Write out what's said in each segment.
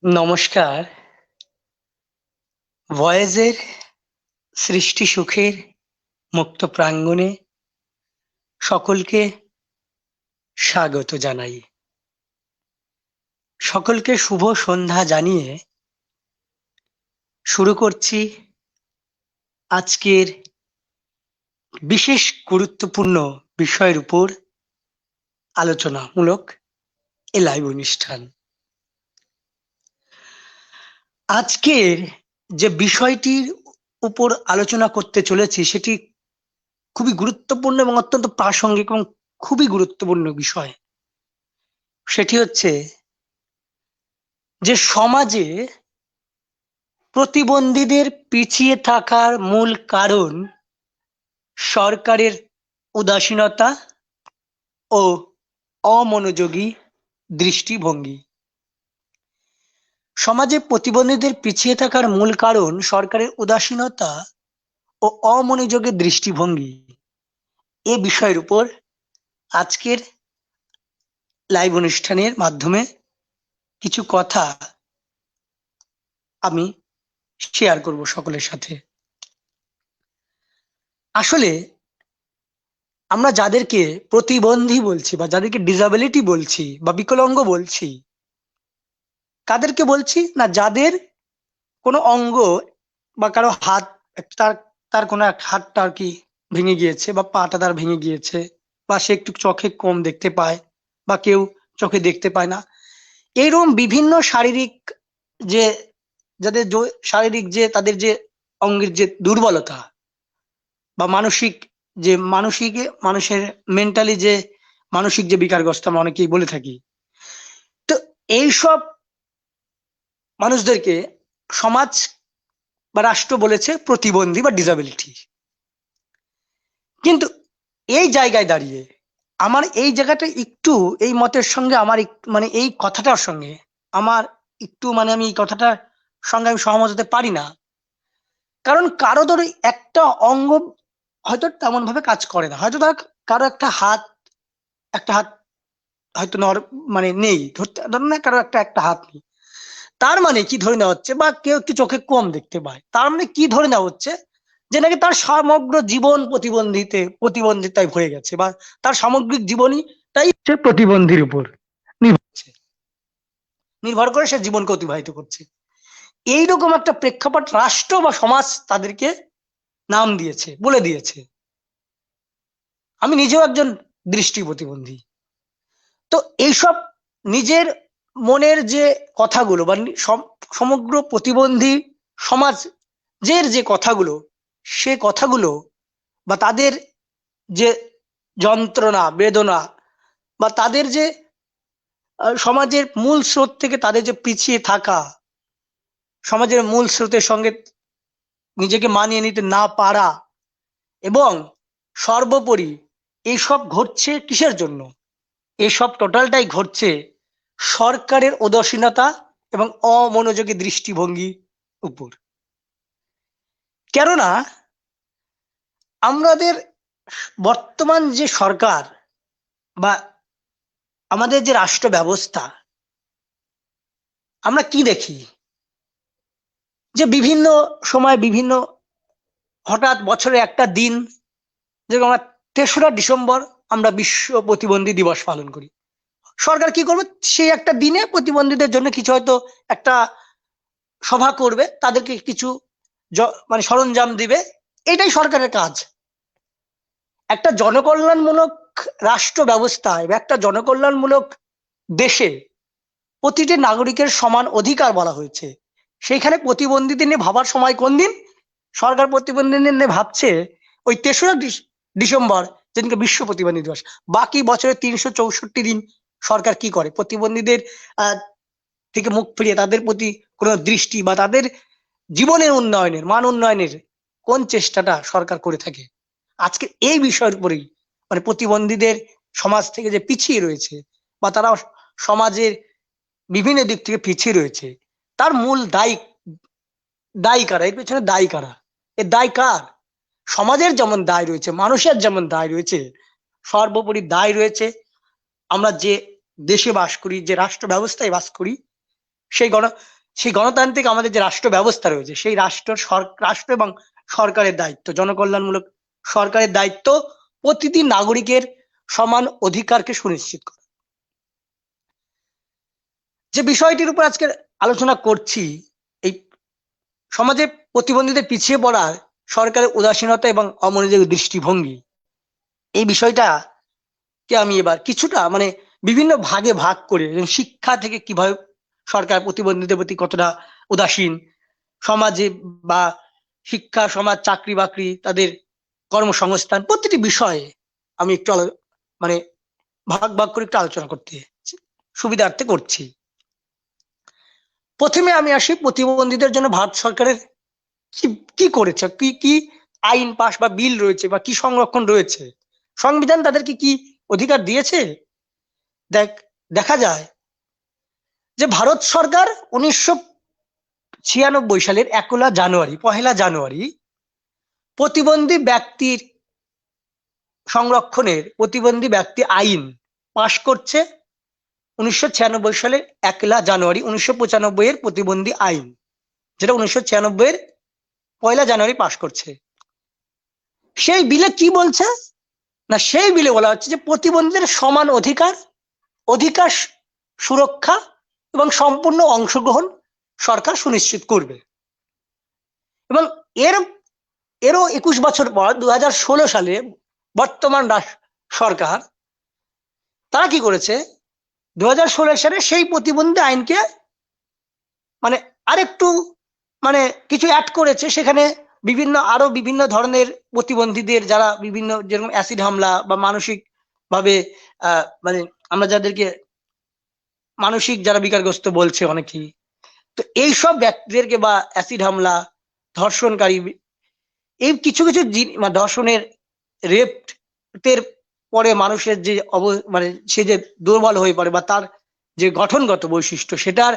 নমস্কার। ভয়েসের সৃষ্টি সুখের মুক্ত প্রাঙ্গণে সকলকে স্বাগত জানাই। সকলকে শুভ সন্ধ্যা জানিয়ে শুরু করছি আজকের বিশেষ গুরুত্বপূর্ণ বিষয়ের উপর আলোচনামূলক এ লাইভ অনুষ্ঠান। আজকের যে বিষয়টির উপর আলোচনা করতে চলেছি সেটি খুবই গুরুত্বপূর্ণ এবং অত্যন্ত প্রাসঙ্গিক এবং খুবই গুরুত্বপূর্ণ বিষয়। সেটি হচ্ছে যে সমাজে প্রতিবন্ধীদের পিছিয়ে থাকার মূল কারণ সরকারের উদাসীনতা ও অমনোযোগী দৃষ্টিভঙ্গি। সমাজে প্রতিবন্ধীদের পিছিয়ে থাকার মূল কারণ সরকারের উদাসীনতা ও অমনোযোগী দৃষ্টিভঙ্গি। এ বিষয়ের উপর আজকের লাইভ অনুষ্ঠানের মাধ্যমে কিছু কথা আমি শেয়ার করব সকলের সাথে। আসলে আমরা যাদেরকে প্রতিবন্ধী বলছি বা যাদেরকে ডিসাবিলিটি বলছি বা বিকলাঙ্গ বলছি, কাদেরকে বলছি না? যাদের কোনো অঙ্গ বা কারো হাত, তার তার কোনো এক হাতটা আর কি ভেঙে গিয়েছে বা পাটা তার ভেঙে গিয়েছে, বা সে একটু চোখে কম দেখতে পায়, বা কেউ চোখে দেখতে পায় না। এইরকম বিভিন্ন শারীরিক যে যাদের শারীরিক যে তাদের যে অঙ্গের যে দুর্বলতা বা মানসিক যে মানুষের মেন্টালি যে মানসিক যে বিকারগ্রস্ত আমরা অনেকেই বলে থাকি, তো এইসব মানুষদেরকে সমাজ বা রাষ্ট্র বলেছে প্রতিবন্ধী বা ডিসাবিলিটি। কিন্তু এই জায়গায় দাঁড়িয়ে আমার এই জায়গাটা একটু এই মতের সঙ্গে আমার মানে এই কথাটার সঙ্গে আমার একটু মানে আমি এই কথাটার সঙ্গে আমি সহমত হতে পারি না। কারণ কারো ধরো একটা অঙ্গ হয়তো তেমন ভাবে কাজ করে না, হয়তো তার কারো একটা হাত হয়তো মানে নেই, ধরুন না কারো একটা একটা হাত নেই, তার মানে কি ধরে নেওয়া হচ্ছে, বা কেউ একটু চোখে কম দেখতে পায়, তার মানে কি ধরে নেওয়া হচ্ছে যে নাকি তার সমগ্র জীবন প্রতিবন্ধিতায় হয়ে গেছে, বা তার সামগ্রিক জীবনই তাই হচ্ছে প্রতিবন্ধীর উপর নির্ভর করে সে জীবনকে অতিবাহিত করছে। এইরকম একটা প্রেক্ষাপট রাষ্ট্র বা সমাজ তাদেরকে নাম দিয়েছে, বলে দিয়েছে। আমি নিজেও একজন দৃষ্টি প্রতিবন্ধী। তো এইসব নিজের মনের যে কথাগুলো বা সমগ্র প্রতিবন্ধী সমাজের যে কথাগুলো, সে কথাগুলো বা তাদের যে যন্ত্রণা বেদনা বা তাদের যে সমাজের মূল স্রোত থেকে তাদের যে পিছিয়ে থাকা, সমাজের মূল স্রোতের সঙ্গে নিজেকে মানিয়ে নিতে না পারা, এবং সর্বোপরি এইসব ঘটছে কিসের জন্য? এসব টোটালটাই ঘটছে সরকারের উদাসীনতা এবং অমনোযোগী দৃষ্টিভঙ্গি উপর। কেননা আমাদের বর্তমান যে সরকার বা আমাদের যে রাষ্ট্র ব্যবস্থা, আমরা কি দেখি যে বিভিন্ন সময় বিভিন্ন হঠাৎ বছরে একটা দিন, যেরকম আমরা ৩রা ডিসেম্বর আমরা বিশ্ব প্রতিবন্ধী দিবস পালন করি। সরকার কি করবে? সেই একটা দিনে প্রতিবন্ধীদের জন্য কিছু হয়তো একটা সভা করবে, তাদেরকে কিছু মানে সরঞ্জাম দিবে। এটাই সরকারের কাজ। একটা জনকল্যাণমূলক রাষ্ট্র ব্যবস্থায় বা একটা জনকল্যাণমূলক দেশে প্রতিটি নাগরিকের সমান অধিকার বলা হয়েছে। সেইখানে প্রতিবন্ধীদের নিয়ে ভাবার সময় কোন দিন? সরকার প্রতিবন্ধীদের নিয়ে ভাবছে ওই ৩রা ডিসেম্বর, যেদিনকে বিশ্ব প্রতিবন্ধী দিবস। বাকি বছরের ৩৬৪ দিন সরকার কি করে? প্রতিবন্ধীদের থেকে মুখ ফিরিয়ে তাদের প্রতি কোনো দৃষ্টি বা তাদের জীবনের উন্নয়নের, মান উন্নয়নের কোন চেষ্টাটা সরকার করে থাকে? আজকে এই বিষয়ের উপরেই, মানে প্রতিবন্ধীদের সমাজ থেকে যে পিছিয়ে রয়েছে বা তারা সমাজের বিভিন্ন দিক থেকে পিছিয়ে রয়েছে, তার মূল দায়ী কারা? এর পেছনে দায়ী কারা? এর দায় কার? সমাজের যেমন দায় রয়েছে, মানুষের যেমন দায় রয়েছে, সর্বোপরি দায় রয়েছে আমরা যে দেশে বাস করি, যে রাষ্ট্র ব্যবস্থায় বাস করি, সেই সেই গণতান্ত্রিক আমাদের যে রাষ্ট্র ব্যবস্থা রয়েছে, সেই রাষ্ট্র এবং সরকারের দায়িত্ব, জনকল্যাণমূলক সরকারের দায়িত্ব প্রতিটি নাগরিকের সমান অধিকারকে সুনিশ্চিত করা। যে বিষয়টির উপর আজকে আলোচনা করছি, এই সমাজে প্রতিবন্ধীদের পিছিয়ে পড়ার সরকারের উদাসীনতা এবং অমনোযোগী দৃষ্টিভঙ্গি, এই বিষয়টা কে আমি এবার কিছুটা বিভিন্ন ভাগে ভাগ করে, শিক্ষা থেকে কিভাবে সরকার প্রতিবন্ধীদের প্রতি কতটা উদাসীন, সমাজে বা শিক্ষা, সমাজ, চাকরি বাকরি, তাদের কর্মসংস্থান, প্রতিটি বিষয়ে আমি একটু ভাগ ভাগ করে একটু আলোচনা করতে সুবিধার্থে করছি। প্রথমে আমি আসি প্রতিবন্ধীদের জন্য ভারত সরকারের কি করেছে, কি কি আইন পাশ বা বিল রয়েছে বা কি সংরক্ষণ রয়েছে, সংবিধান তাদেরকে কি অধিকার দিয়েছে। দেখা যায় যে ভারত সরকার 1996 সালের 1লা জানুয়ারি প্রতিবন্ধী ব্যক্তির সংরক্ষণের প্রতিবন্ধী ব্যক্তি আইন পাশ করছে। 1996 সালের 1লা জানুয়ারি 1995 এর প্রতিবন্ধী আইন, যেটা 1996 এর 1লা জানুয়ারি পাশ করছে। সেই বিলে কি বলছে না, সেই বিলে বলা হচ্ছে যে প্রতিবন্ধীদের সমান অধিকার সুরক্ষা এবং সম্পূর্ণ অংশগ্রহণ সরকার সুনিশ্চিত করবে। এবং এরও 21 বছর পর 2016 সালে বর্তমান সরকার তারা কি করেছে, 2016 সালে সেই প্রতিবন্ধী আইনকে আরেকটু কিছু অ্যাড করেছে। সেখানে আরো বিভিন্ন ধরনের প্রতিবন্ধীদের, যারা বিভিন্ন যেরকম অ্যাসিড হামলা বা মানসিক ভাবে আমরা যাদেরকে মানসিক যারা বিকারগ্রস্ত বলছে অনেকেই, তো এইসব ব্যক্তিদেরকে বা অ্যাসিড হামলা, ধর্ষণকারী, এই কিছু কিছু ধর্ষণের, রেপের পরে মানুষের যে সে যে দুর্বল হয়ে পড়ে বা তার যে গঠনগত বৈশিষ্ট্য, সেটার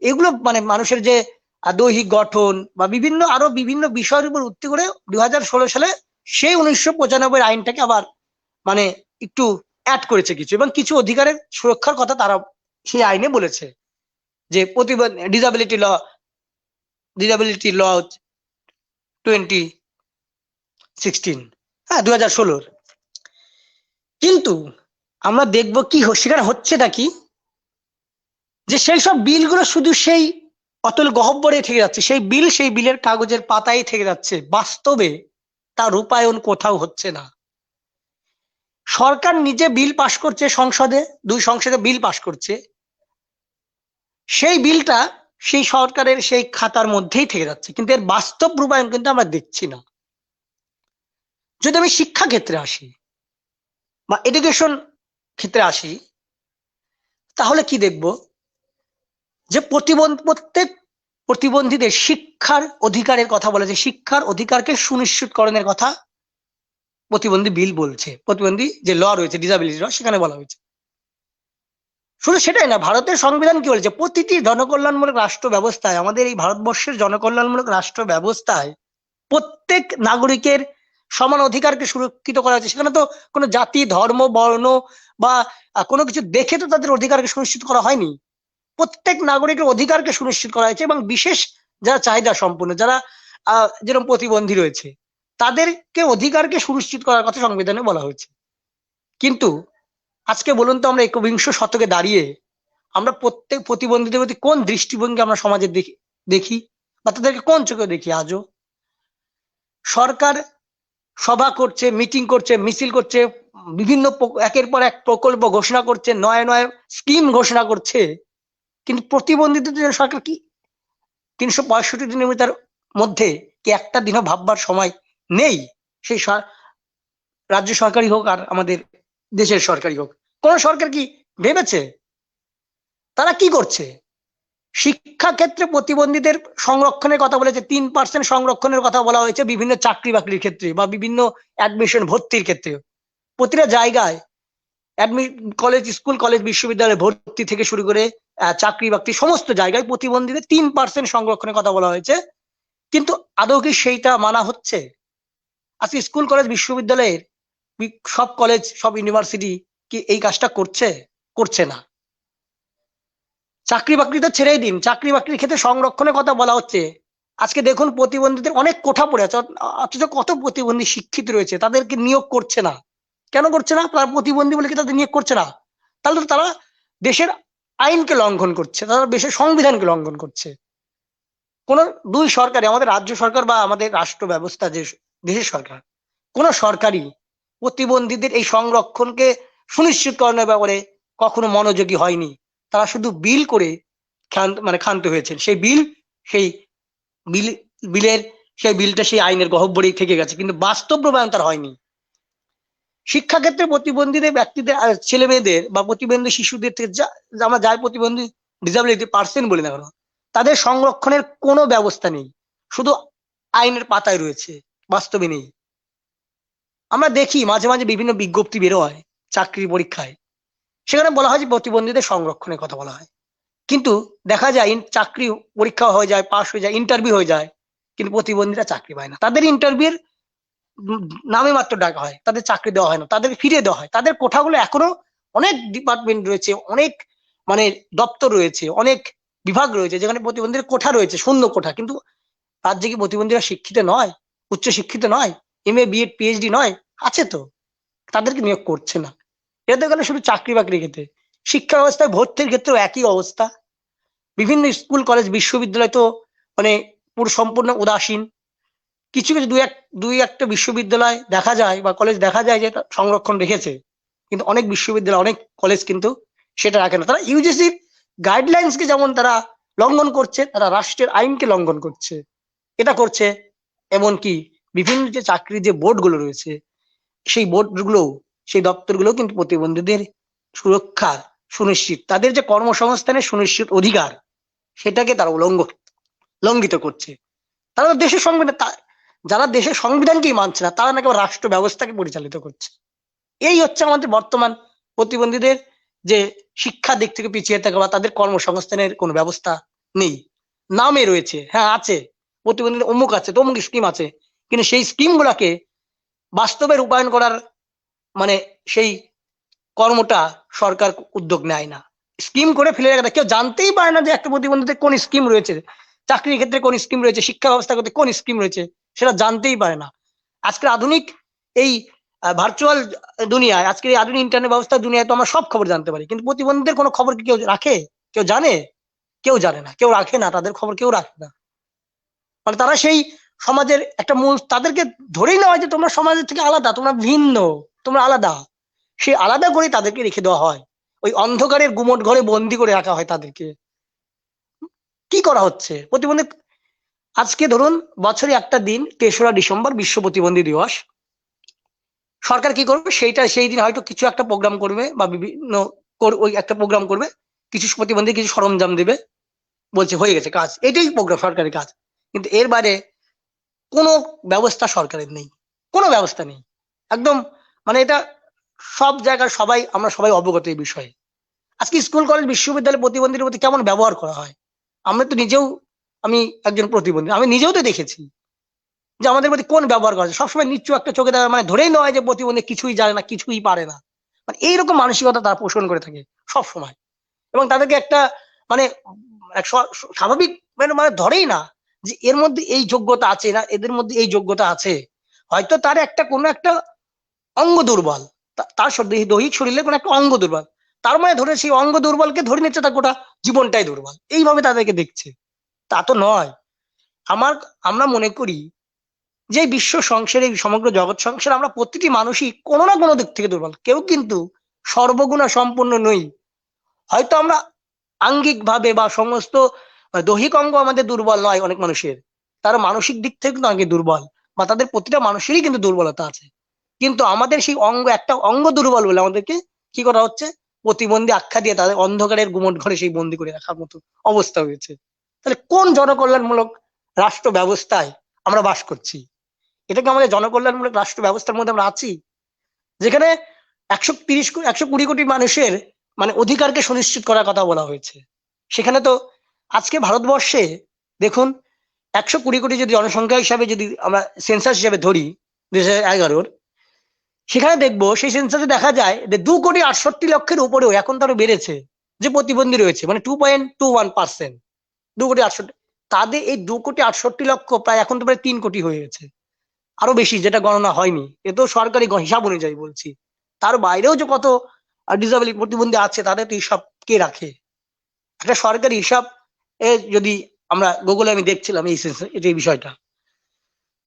এগুলো মানুষের যে দৈহিক গঠন বা আরো বিভিন্ন বিষয়ের উপর ভিত্তি করে 2016 সালে সেই 1995 আইনটাকে আবার একটু অ্যাড করেছে কিছু, এবং কিছু অধিকারের সুরক্ষার কথা তারা সেই আইনে বলেছে। যে ডিসাবিলিটি ল 2016, হ্যাঁ 2016। কিন্তু আমরা দেখবো কি সেখানে হচ্ছে নাকি, যে সেই সব বিলগুলো শুধু সেই অতল গহ্বরে থেকে যাচ্ছে, সেই বিলের কাগজের পাতায় থেকে যাচ্ছে, বাস্তবে তার রূপায়ণ কোথাও হচ্ছে না। সরকার নিজে বিল পাশ করছে, সংসদে বিল পাশ করছে, সেই বিলটা সেই সরকারের সেই খাতার মধ্যেই থেকে যাচ্ছে, কিন্তু এর বাস্তব রূপায়ণ কিন্তু আমরা দেখছি না। যদি আমি শিক্ষা ক্ষেত্রে আসি বা এডুকেশন ক্ষেত্রে আসি, তাহলে কি দেখব, যে প্রত্যেক প্রতিবন্ধীদের শিক্ষার অধিকারের কথা বলেছে, শিক্ষার অধিকারকে সুনিশ্চিতকরণের কথা প্রতিবন্ধী বিল বলছে, প্রতিবন্ধী যে ল রয়েছে, ডিসাবিলিটি ল, সেখানে বলা হয়েছে। শুধু সেটাই না, ভারতের সংবিধান কি বলেছে, প্রতিটি জনকল্যাণমূলক রাষ্ট্র ব্যবস্থায়, আমাদের এই ভারতবর্ষের জনকল্যাণমূলক রাষ্ট্র ব্যবস্থায় প্রত্যেক নাগরিকের সমান অধিকারকে সুরক্ষিত করা হয়েছে। সেখানে তো কোনো জাতি, ধর্ম, বর্ণ বা কোনো কিছু দেখে তো তাদের অধিকারকে সুনিশ্চিত করা হয়নি। প্রত্যেক নাগরিকের অধিকারকে সুনিশ্চিত করা হয়েছে, এবং বিশেষ যারা চাহিদা সম্পন্ন, যারা যেরকম প্রতিবন্ধী রয়েছে, তাদেরকে অধিকারকে সুনিশ্চিত করার কথা সংবিধানে বলা হয়েছে। কিন্তু আজকে বলুন তো, আমরা 21 শতকে দাঁড়িয়ে আমরা প্রত্যেক প্রতিবন্ধীদের প্রতি কোন দৃষ্টিভঙ্গি আমরা সমাজে দেখি বা তাদেরকে কোন চোখে দেখি? আজও সরকার সভা করছে, মিটিং করছে, মিছিল করছে, বিভিন্ন একের পর এক প্রকল্প ঘোষণা করছে, নয় নয় স্কিম ঘোষণা করছে, কিন্তু প্রতিবন্ধীদের জন্য সরকার কি 365 দিনের মধ্যে কি একটা দিনও ভাববার সময় নেই? সেই রাজ্য সরকারই হোক আর আমাদের দেশের সরকারই হোক, কোন সরকার কি ভেবেছে? তারা কি করছে? শিক্ষা ক্ষেত্রে প্রতিবন্ধীদের সংরক্ষণের কথা বলেছে, 3% সংরক্ষণের কথা বলা হয়েছে বিভিন্ন চাকরি বাকরির ক্ষেত্রে বা বিভিন্ন অ্যাডমিশন, ভর্তির ক্ষেত্রে। প্রতিটা জায়গায় কলেজ, স্কুল, কলেজ, বিশ্ববিদ্যালয়ে ভর্তি থেকে শুরু করে চাকরি বাকরি সমস্ত জায়গায় প্রতিবন্ধীদের 3% সংরক্ষণের কথা বলা হয়েছে। কিন্তু আদৌ কি সেইটা মানা হচ্ছে? আজকে স্কুল, কলেজ, বিশ্ববিদ্যালয়ের সব কলেজ, সব ইউনিভার্সিটি কি এই কাজটা করছে? করছে না। চাকরি বাকরি তো ছেড়েই দিন, চাকরি বাকরির ক্ষেত্রে সংরক্ষণের কথা বলা হচ্ছে। আজকে দেখুন প্রতিবন্ধীদের অনেক কোঠা পড়ে আছে, অথচ কত প্রতিবন্ধী শিক্ষিত রয়েছে, তাদেরকে নিয়োগ করছে না। কেন করছে না? তারা প্রতিবন্ধী বলে কি তাদের নিয়োগ করছে না? তাহলে তো তারা দেশের আইনকে লঙ্ঘন করছে, তারা দেশের সংবিধানকে লঙ্ঘন করছে। কোন দুই সরকারি, আমাদের রাজ্য সরকার বা আমাদের রাষ্ট্র ব্যবস্থা যে দেশের সরকার, কোন সরকারই প্রতিবন্ধীদের এই সংরক্ষণকে সুনিশ্চিত করানোর ব্যাপারে কখনো মনোযোগী হয়নি। তারা শুধু বিল করে ক্ষান্ত হয়েছেন। সেই বিল, সেই বিল বিলের সেই বিলটা সেই আইনের গহ্বরেই থেকে গেছে, কিন্তু বাস্তব রূপায়ণ তার হয়নি। শিক্ষাক্ষেত্রে প্রতিবন্ধীদের ব্যক্তিদের, ছেলে মেয়েদের বা প্রতিবন্ধী শিশুদের থেকে আমরা যাই প্রতিবন্ধী ডিসাবিলিটি পার্সন বলি না কেন, তাদের সংরক্ষণের কোনো ব্যবস্থা নেই, শুধু আইনের পাতায় রয়েছে, বাস্তবে নেই। আমরা দেখি মাঝে মাঝে বিভিন্ন বিজ্ঞপ্তি বেরো হয় চাকরি পরীক্ষায়, সেখানে বলা হয় যে প্রতিবন্ধীদের সংরক্ষণের কথা বলা হয়, কিন্তু দেখা যায় চাকরি পরীক্ষা হয়ে যায়, পাশ হয়ে যায়, ইন্টারভিউ হয়ে যায়, কিন্তু প্রতিবন্ধীরা চাকরি পায় না। তাদের ইন্টারভিউর নামে মাত্র ডাকা হয়, তাদের চাকরি দেওয়া হয় না, তাদের ফিরিয়ে দেওয়া হয়। তাদের কোঠাগুলো এখনো, অনেক ডিপার্টমেন্ট রয়েছে, অনেক মানে দপ্তর রয়েছে, অনেক বিভাগ রয়েছে যেখানে প্রতিবন্ধীদের কোঠা রয়েছে, শূন্য কোঠা, কিন্তু রাজ্যে কি প্রতিবন্ধীরা শিক্ষিত নয়? উচ্চ শিক্ষিত নয়? MA BEd PhD নয়? আছে তো, তাদেরকে নিয়োগ করছে না। এটা তো গেলে শুধু চাকরি বাকরির ক্ষেত্রে, শিক্ষা ব্যবস্থায় ভর্তির ক্ষেত্রেও একই অবস্থা। বিভিন্ন স্কুল কলেজ বিশ্ববিদ্যালয় তো মানে পুরো সম্পূর্ণ উদাসীন। কিছু কিছু দুই একটা বিশ্ববিদ্যালয় দেখা যায় বা কলেজ দেখা যায় যে সংরক্ষণ রেখেছে, কিন্তু অনেক বিশ্ববিদ্যালয়, অনেক কলেজ কিন্তু সেটা রাখে না। তারা ইউজিসির গাইডলাইন্স কে যেমন তারা লঙ্ঘন করছে, তারা রাষ্ট্রের আইনকে লঙ্ঘন করছে। এটা করছে। এমনকি বিভিন্ন যে চাকরির যে বোর্ডগুলো রয়েছে, সেই বোর্ডগুলো, সেই দপ্তরগুলো কিন্তু প্রতিবন্ধীদের সুরক্ষার সুনিশ্চিত, তাদের যে কর্মসংস্থানের সুনিশ্চিত অধিকার, সেটাকে তারা লঙ্ঘিত করছে। তারা দেশের সংবিধান, যারা দেশের সংবিধানকেই মানছে না, তারা নাকি রাষ্ট্র ব্যবস্থাকে পরিচালিত করছে। এই হচ্ছে আমাদের বর্তমান প্রতিবন্ধীদের যে শিক্ষা দিক থেকে পিছিয়ে থাকা বা তাদের কর্মসংস্থানের কোনো ব্যবস্থা নেই। নামে রয়েছে, হ্যাঁ আছে, প্রতিবন্ধীদের অমুক আছে, তমুক স্কিম আছে, কিন্তু সেই স্কিম গুলাকে বাস্তবে রূপায়ণ করার মানে সেই কর্মটা সরকার উদ্যোগ নেয় না। স্কিম করে ফেলে রাখা, কেউ জানতেই পারে না যে একটা প্রতিবন্ধীদের কোন স্কিম রয়েছে, চাকরির ক্ষেত্রে কোন স্কিম রয়েছে, শিক্ষা ব্যবস্থা করতে কোন স্কিম রয়েছে, সেটা জানতেই পারে না। আজকের আধুনিক এই ভার্চুয়াল দুনিয়ায়, আজকের এই আধুনিক ইন্টারনেট ব্যবস্থা দুনিয়ায় তো আমরা সব খবর জানতে পারি, কিন্তু প্রতিবন্ধীদের কোনো খবর কি কেউ রাখে? কেউ জানে? কেউ জানে না, কেউ রাখে না, তাদের খবর কেউ রাখে না। মানে তারা সেই সমাজের একটা মূল, তাদেরকে ধরেই নেওয়া হয় যে তোমরা সমাজের থেকে আলাদা, তোমরা ভিন্ন, তোমরা আলাদা। সেই আলাদা করে তাদেরকে রেখে দেওয়া হয়, ওই অন্ধকারের গুমট ঘরে বন্দি করে রাখা হয় তাদেরকে। কি করা হচ্ছে প্রতিবন্ধী? আজকে ধরুন বছরে একটা দিন ৩রা ডিসেম্বর বিশ্ব প্রতিবন্ধী দিবস, সরকার কি করবে সেইটা, সেই দিন হয়তো কিছু একটা প্রোগ্রাম করবে বা বিভিন্ন ওই একটা প্রোগ্রাম করবে, কিছু প্রতিবন্ধী কিছু সরঞ্জাম দেবে, বলছে হয়ে গেছে কাজ, এটাই প্রোগ্রাম, সরকারি কাজ। কিন্তু এর বাইরে কোনো ব্যবস্থা সরকারের নেই, কোনো ব্যবস্থা নেই একদম। মানে এটা সব জায়গায় সবাই, আমরা সবাই অবগত এই বিষয়ে। আজকে স্কুল কলেজ বিশ্ববিদ্যালয় প্রতিবন্ধীদের প্রতি কেমন ব্যবহার করা হয়, আমরা তো নিজেও, আমি একজন প্রতিবন্ধী, আমি নিজেও তো দেখেছি যে আমাদের প্রতি কোন ব্যবহার করা হয়। সবসময় নিচ্ছু একটা চোখে দেখা, মানে ধরেই নয় যে প্রতিবন্ধী কিছুই জানে না, কিছুই পারে না, মানে এইরকম মানসিকতা তারা পোষণ করে থাকে সব সময়। এবং তাদেরকে একটা মানে স্বাভাবিক মানে ধরেই না যে এর মধ্যে এই যোগ্যতা আছে না, এদের মধ্যে এই যোগ্যতা আছে। হয়তো তার একটা কোনো একটা অঙ্গ দুর্বল, তার দৈহিক শরীরে কোনো একটা অঙ্গ দুর্বল, তার মানে ধরে সেই অঙ্গ দুর্বলকে ধরে নিচ্ছে তার গোটা জীবনটাই দুর্বল, এইভাবে তাদেরকে দেখছে। তা তো নয়। আমরা মনে করি যে বিশ্ব সংসারে, সমগ্র জগৎ সংসারে আমরা প্রতিটি মানুষই কোনো না কোনো দিক থেকে দুর্বল, কেউ কিন্তু সর্বগুণা সম্পন্ন নই। হয়তো আমরা আঙ্গিক ভাবে বা সমস্ত দৈহিক অঙ্গ আমাদের দুর্বল নয়, অনেক মানুষের তারা মানসিক দিক থেকে কিন্তু অনেক দুর্বল, বা তাদের প্রতিটা মানুষেরই কিন্তু দুর্বলতা আছে। কিন্তু আমাদের সেই একটা অঙ্গ দুর্বল বলে আমাদেরকে কি করা হচ্ছে, প্রতিবন্ধী আখ্যা দিয়ে তাদের অন্ধকারের গুমট ঘরে সেই বন্দি করে রাখার মতো অবস্থা হয়েছে। তাহলে কোন জনকল্যাণমূলক রাষ্ট্র ব্যবস্থায় আমরা বাস করছি? এটা কি আমাদের জনকল্যাণমূলক রাষ্ট্র ব্যবস্থার মধ্যে আমরা আছি, যেখানে 120-120 কোটি মানুষের মানে অধিকারকে সুনিশ্চিত করার কথা বলা হয়েছে? সেখানে তো আজকে ভারতবর্ষে দেখুন, 120 কোটি যদি জনসংখ্যা হিসাবে যদি আমরা সেন্সাস হিসাবে ধরি 2011, সেখানে দেখবো সেই সেন্সাসে দেখা যায় যে 2,68,00,000 উপরেও এখন তারও বেড়েছে। যে প্রতিবন্ধী রয়েছে, মানে 2.21%, 2,68,00,000, তাদের এই 2,68,00,000 প্রায় এখন তো প্রায় 3 কোটি হয়ে গেছে, আরো বেশি, যেটা গণনা হয়নি, এ তো সরকারি হিসাব অনুযায়ী বলছি। তার বাইরেও যে কত ডিসেবিলিটি প্রতিবন্ধী আছে, তাদের তো হিসাব কে রাখে? একটা সরকারি হিসাব যদি আমরা গুগলে, আমি দেখছিলাম এই বিষয়টা,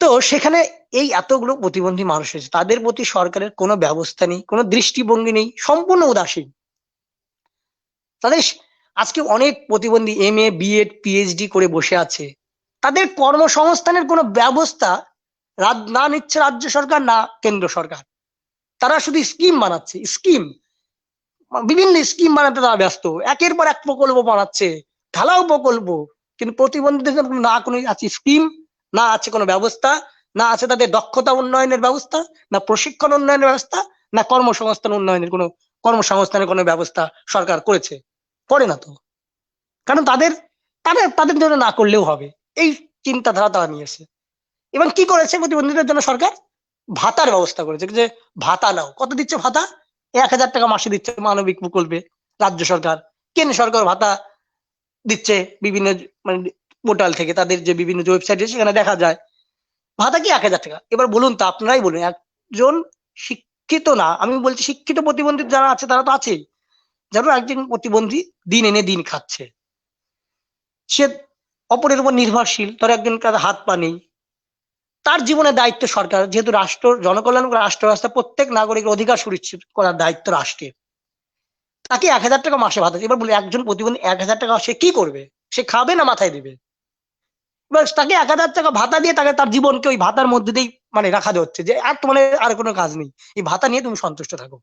তো সেখানে এই এতগুলো প্রতিবন্ধী মানুষ আছে, তাদের প্রতি সরকারের কোনো ব্যবস্থা নেই, কোনো দৃষ্টিভঙ্গি নেই, সম্পূর্ণ উদাসীন। তাদের আজকে অনেক প্রতিবন্ধী MA B.Ed PhD করে বসে আছে, তাদের কর্মসংস্থানের কোনো ব্যবস্থা না নিচ্ছে রাজ্য সরকার না কেন্দ্র সরকার। তারা শুধু স্কিম বানাচ্ছে, বিভিন্ন স্কিম বানাতে তারা ব্যস্ত, একের পর এক প্রকল্প বানাচ্ছে, ঢালাও প্রকল্প, কিন্তু প্রতিবন্ধীদের জন্য না কোনো আছে স্কিম, না আছে কোনো ব্যবস্থা, না আছে তাদের দক্ষতা উন্নয়নের ব্যবস্থা, না প্রশিক্ষণ উন্নয়নের ব্যবস্থা, না কর্মসংস্থানের কোনো ব্যবস্থা সরকার করেছে, করে না তো। কারণ তাদের তাদের তাদের জন্য না করলেও হবে, এই চিন্তাধারা তারা নিয়েছে। এবং কি করেছে প্রতিবন্ধীদের জন্য সরকার? ভাতার ব্যবস্থা করেছে, যে ভাতা নাও। কত দিচ্ছে ভাতা? 1,000 টাকা মাসে দিচ্ছে মানবিক প্রকল্পে রাজ্য সরকার। কেন্দ্র সরকার ভাতা দিচ্ছে বিভিন্ন, মানে পোর্টাল থেকে, তাদের যে বিভিন্ন ওয়েবসাইট আছে সেখানে দেখা যায় ভাতা কি 1,000 টাকা। এবার বলুন তো, আপনারাই বলুন, একজন শিক্ষিত, না আমি বলছি শিক্ষিত প্রতিবন্ধী যারা আছে তারা তো আছেই, যারা একজন প্রতিবন্ধী দিন এনে দিন খাচ্ছে, সে অপরের উপর নির্ভরশীল, তার একজন কাছে হাত পা নেই, তার জীবনের দায়িত্ব সরকার, যেহেতু রাষ্ট্র জনকল্যাণ রাষ্ট্র ব্যবস্থা, প্রত্যেক নাগরিকের অধিকার সুনিশ্চিত করার দায়িত্ব রাষ্ট্রের। তাকে 1,000 টাকা মাসে ভাতা। এবার বলি, একজন প্রতিবন্ধী 1,000 টাকা সে কি করবে? সে খাবে না মাথায় দিবে? এবার তাকে 1,000 টাকা ভাতা দিয়ে তাকে তার জীবনকে ওই ভাতার মধ্যে দিয়েই মানে রাখা হচ্ছে, যে আর তোমার আর কোনো কাজ নেই, এই ভাতা নিয়ে তুমি সন্তুষ্ট থাকো।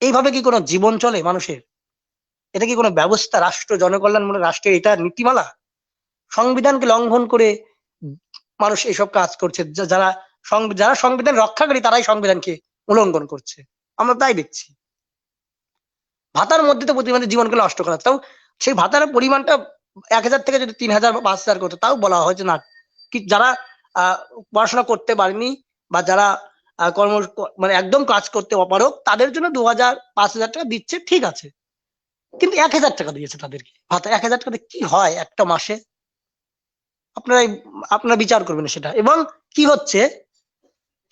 এইভাবে কি কোনো জীবন চলে মানুষের? এটা কি কোনো ব্যবস্থা? রাষ্ট্র জনকল্যাণমূলক রাষ্ট্রের এটা নীতিমালা? সংবিধানকে লঙ্ঘন করে মানুষ এসব কাজ করছে, যারা যারা সংবিধান রক্ষাকারী তারাই সংবিধানকে উল্লঙ্ঘন করছে, আমরা তাই দেখছি। ভাতার মধ্যে তো প্রতিবন্ধী জীবনকে নষ্ট করা, তাও সেই ভাতার পরিমাণটা 1,000 থেকে যদি 3,000 বা 5,000 করতো, তাও বলা হয় যে না, কি যারা পড়াশোনা করতে পারেনি বা যারা কর্ম মানে একদম কাজ করতে অপারক, তাদের জন্য 2,000 5,000 টাকা দিচ্ছে, ঠিক আছে। কিন্তু 1,000 টাকা দিয়েছে তাদেরকে ভাতা, 1,000 টাকা কি হয় একটা মাসে? আপনারাই আপনারা বিচার করবেন সেটা। এবং কি হচ্ছে,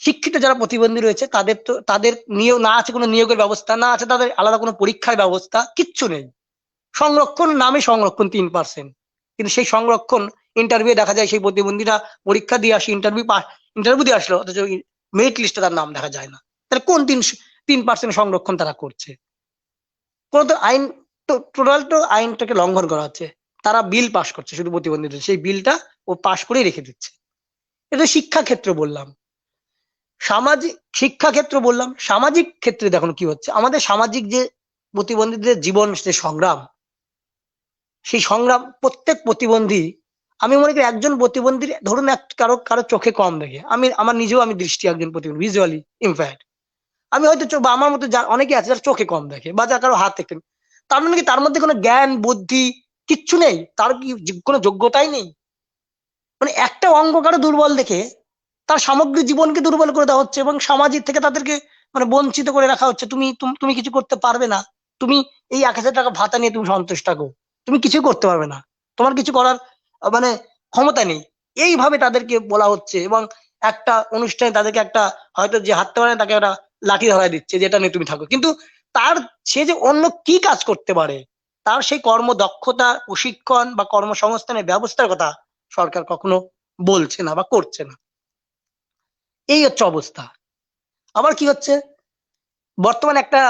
শিক্ষিত যারা প্রতিবন্ধী রয়েছে তাদের তো তাদের নিয়োগ না আছে, কোনো নিয়োগের ব্যবস্থা না আছে, তাদের আলাদা কোনো পরীক্ষার ব্যবস্থা কিচ্ছু নেই। সংরক্ষণ নামে সংরক্ষণ 3%, কিন্তু সেই সংরক্ষণ ইন্টারভিউ দেখা যায় সেই প্রতিবন্ধীরা পরীক্ষা দিয়ে আসি, ইন্টারভিউ দিয়ে আসলো, অথচ মেরিট লিস্টে তার নাম দেখা যায় না। তাহলে কোন 3% সংরক্ষণ তারা করছে? কোন তো আইন, তো টোটাল তো আইনটাকে লঙ্ঘন করা হচ্ছে। তারা বিল পাস করছে শুধু প্রতিবন্ধীদের, সেই বিলটা ও পাস করেই রেখে দিচ্ছে। এটা শিক্ষা ক্ষেত্র বললাম, সামাজিক শিক্ষা ক্ষেত্র বললাম, সামাজিক ক্ষেত্রে দেখুন কি হচ্ছে। আমাদের সামাজিক যে প্রতিবন্ধীদের জীবন, যে সংগ্রাম, সেই সংগ্রাম প্রত্যেক প্রতিবন্ধী, আমি মনে করি একজন প্রতিবন্ধীর, ধরুন কারো কারো চোখে কম দেখে, আমার নিজেও আমি দৃষ্টি একজন প্রতিবন্ধী, ভিজুয়ালি ইমপ্যাক্ট, আমি হয়তো বা আমার মতো অনেকে আছে যারা চোখে কম দেখে, বা যার কারো হাত দেখতে, তার মানে কি তার মধ্যে কোনো জ্ঞান বুদ্ধি কিচ্ছু নেই? তার কি কোনো যোগ্যতাই নেই? মানে একটা অঙ্গ কারো দুর্বল দেখে তার সামগ্রিক জীবনকে দুর্বল করে দেওয়া হচ্ছে, এবং সমাজের থেকে তাদেরকে মানে বঞ্চিত করে রাখা হচ্ছে। তুমি কিছু করতে পারবে না, তুমি এই 1,000 টাকা ভাতা নিয়ে তুমি সন্তুষ্ট থাকো, তুমি কিছু করতে পারবে না, তোমার কিছু করার মানে ক্ষমতা নেই, এইভাবে তাদেরকে বলা হচ্ছে। এবং একটা অনুষ্ঠানে তাদেরকে একটা, হয়তো যে হাঁটতে পারে না, তাকে একটা লাঠি ধরায় দিচ্ছে যে এটা নিয়ে তুমি থাকো। কিন্তু তার, সে যে অন্য কি কাজ করতে পারে, তার সেই কর্মদক্ষতা, প্রশিক্ষণ বা কর্মসংস্থানের ব্যবস্থার কথা সরকার কখনো বলছে না বা করছে না। এই হচ্ছে অবস্থা। আবার কি হচ্ছে, বর্তমানে একটা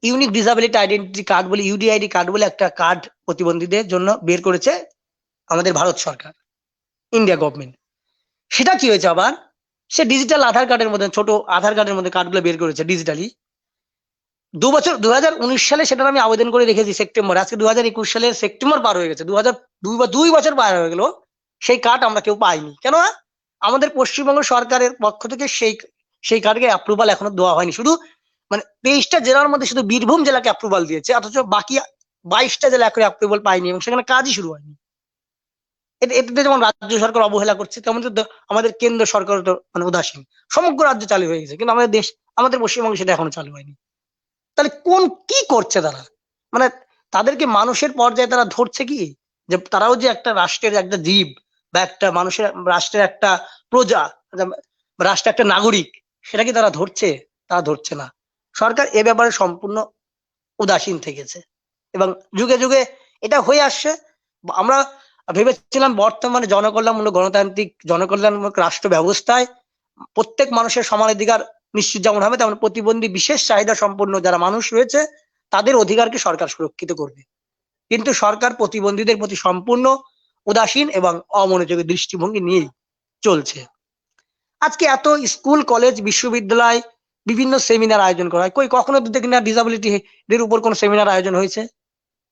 ইউনিক ডিসাবিলিটি আইডেন্টিটি কার্ড বলে, UDID কার্ড বলে একটা কার্ড প্রতিবন্ধীদের জন্য বের করেছে আমাদের ভারত সরকার, ইন্ডিয়া গভর্নমেন্ট। সেটা কি হয়েছে আবার, সে ডিজিটাল আধার কার্ডের মধ্যে, ছোট আধার কার্ডের মধ্যে কার্ডগুলো বের করেছে ডিজিটালি। 2019 সালে সেটার আমি আবেদন করে রেখেছি সেপ্টেম্বর, আজকে 2021 সালের সেপ্টেম্বর পার হয়ে গেছে, 2 বছর পার হয়ে গেল, সেই কার্ড আমরা কেউ পাইনি। কেন? আমাদের পশ্চিমবঙ্গ সরকারের পক্ষ থেকে সেই কার্ডকে অ্যাপ্রুভাল এখনো দেওয়া হয়নি। শুধু মানে 23টা জেলার মধ্যে শুধু বীরভূম জেলাকে অ্যাপ্রুভাল দিয়েছে, অথচ বাকি 22টা জেলা করে অ্যাপ্রুভাল পায়নি, এবং সেখানে কাজই শুরু হয়নি। এটাতে যেমন রাজ্য সরকার অবহেলা করছে, তেমন তো আমাদের কেন্দ্র সরকার তো মানে উদাসীন। সমগ্র রাজ্য চালু হয়ে গেছে, কিন্তু আমাদের পশ্চিমবঙ্গে সেটা এখনো চালু হয়নি। তাহলে কি করছে তারা? মানে তাদেরকে মানুষের পর্যায়ে তারা ধরছে কি, যে তারাও যে একটা রাষ্ট্রের একটা জীব বা একটা মানুষের রাষ্ট্রের একটা প্রজা, রাষ্ট্রের একটা নাগরিক, সেটা কি তারা ধরছে? তারা ধরছে না। সরকার এ ব্যাপারে সম্পূর্ণ উদাসীন থেকেছে এবং যুগে যুগে এটা হয়ে আসছে। আমরা ভেবেছিলাম বর্তমানে জনকল্যাণমূলক গণতান্ত্রিক জনকল্যাণমূলক রাষ্ট্র ব্যবস্থায় প্রত্যেক মানুষের সমান অধিকার নিশ্চিত যেমন হবে, তেমন প্রতিবন্ধী বিশেষ চাহিদা সম্পন্ন যারা মানুষ রয়েছে তাদের অধিকারকে সরকার সুরক্ষিত করবে। কিন্তু সরকার প্রতিবন্ধীদের প্রতি সম্পূর্ণ উদাসীন এবং অমনোযোগী দৃষ্টিভঙ্গি নিয়েই চলছে। আজকে এত স্কুল কলেজ বিশ্ববিদ্যালয় বিভিন্ন সেমিনার আয়োজন করা হয়, কই কখনো তো দেখি না ডিসাবিলিটি এর উপর কোনো সেমিনার আয়োজন হয়েছে?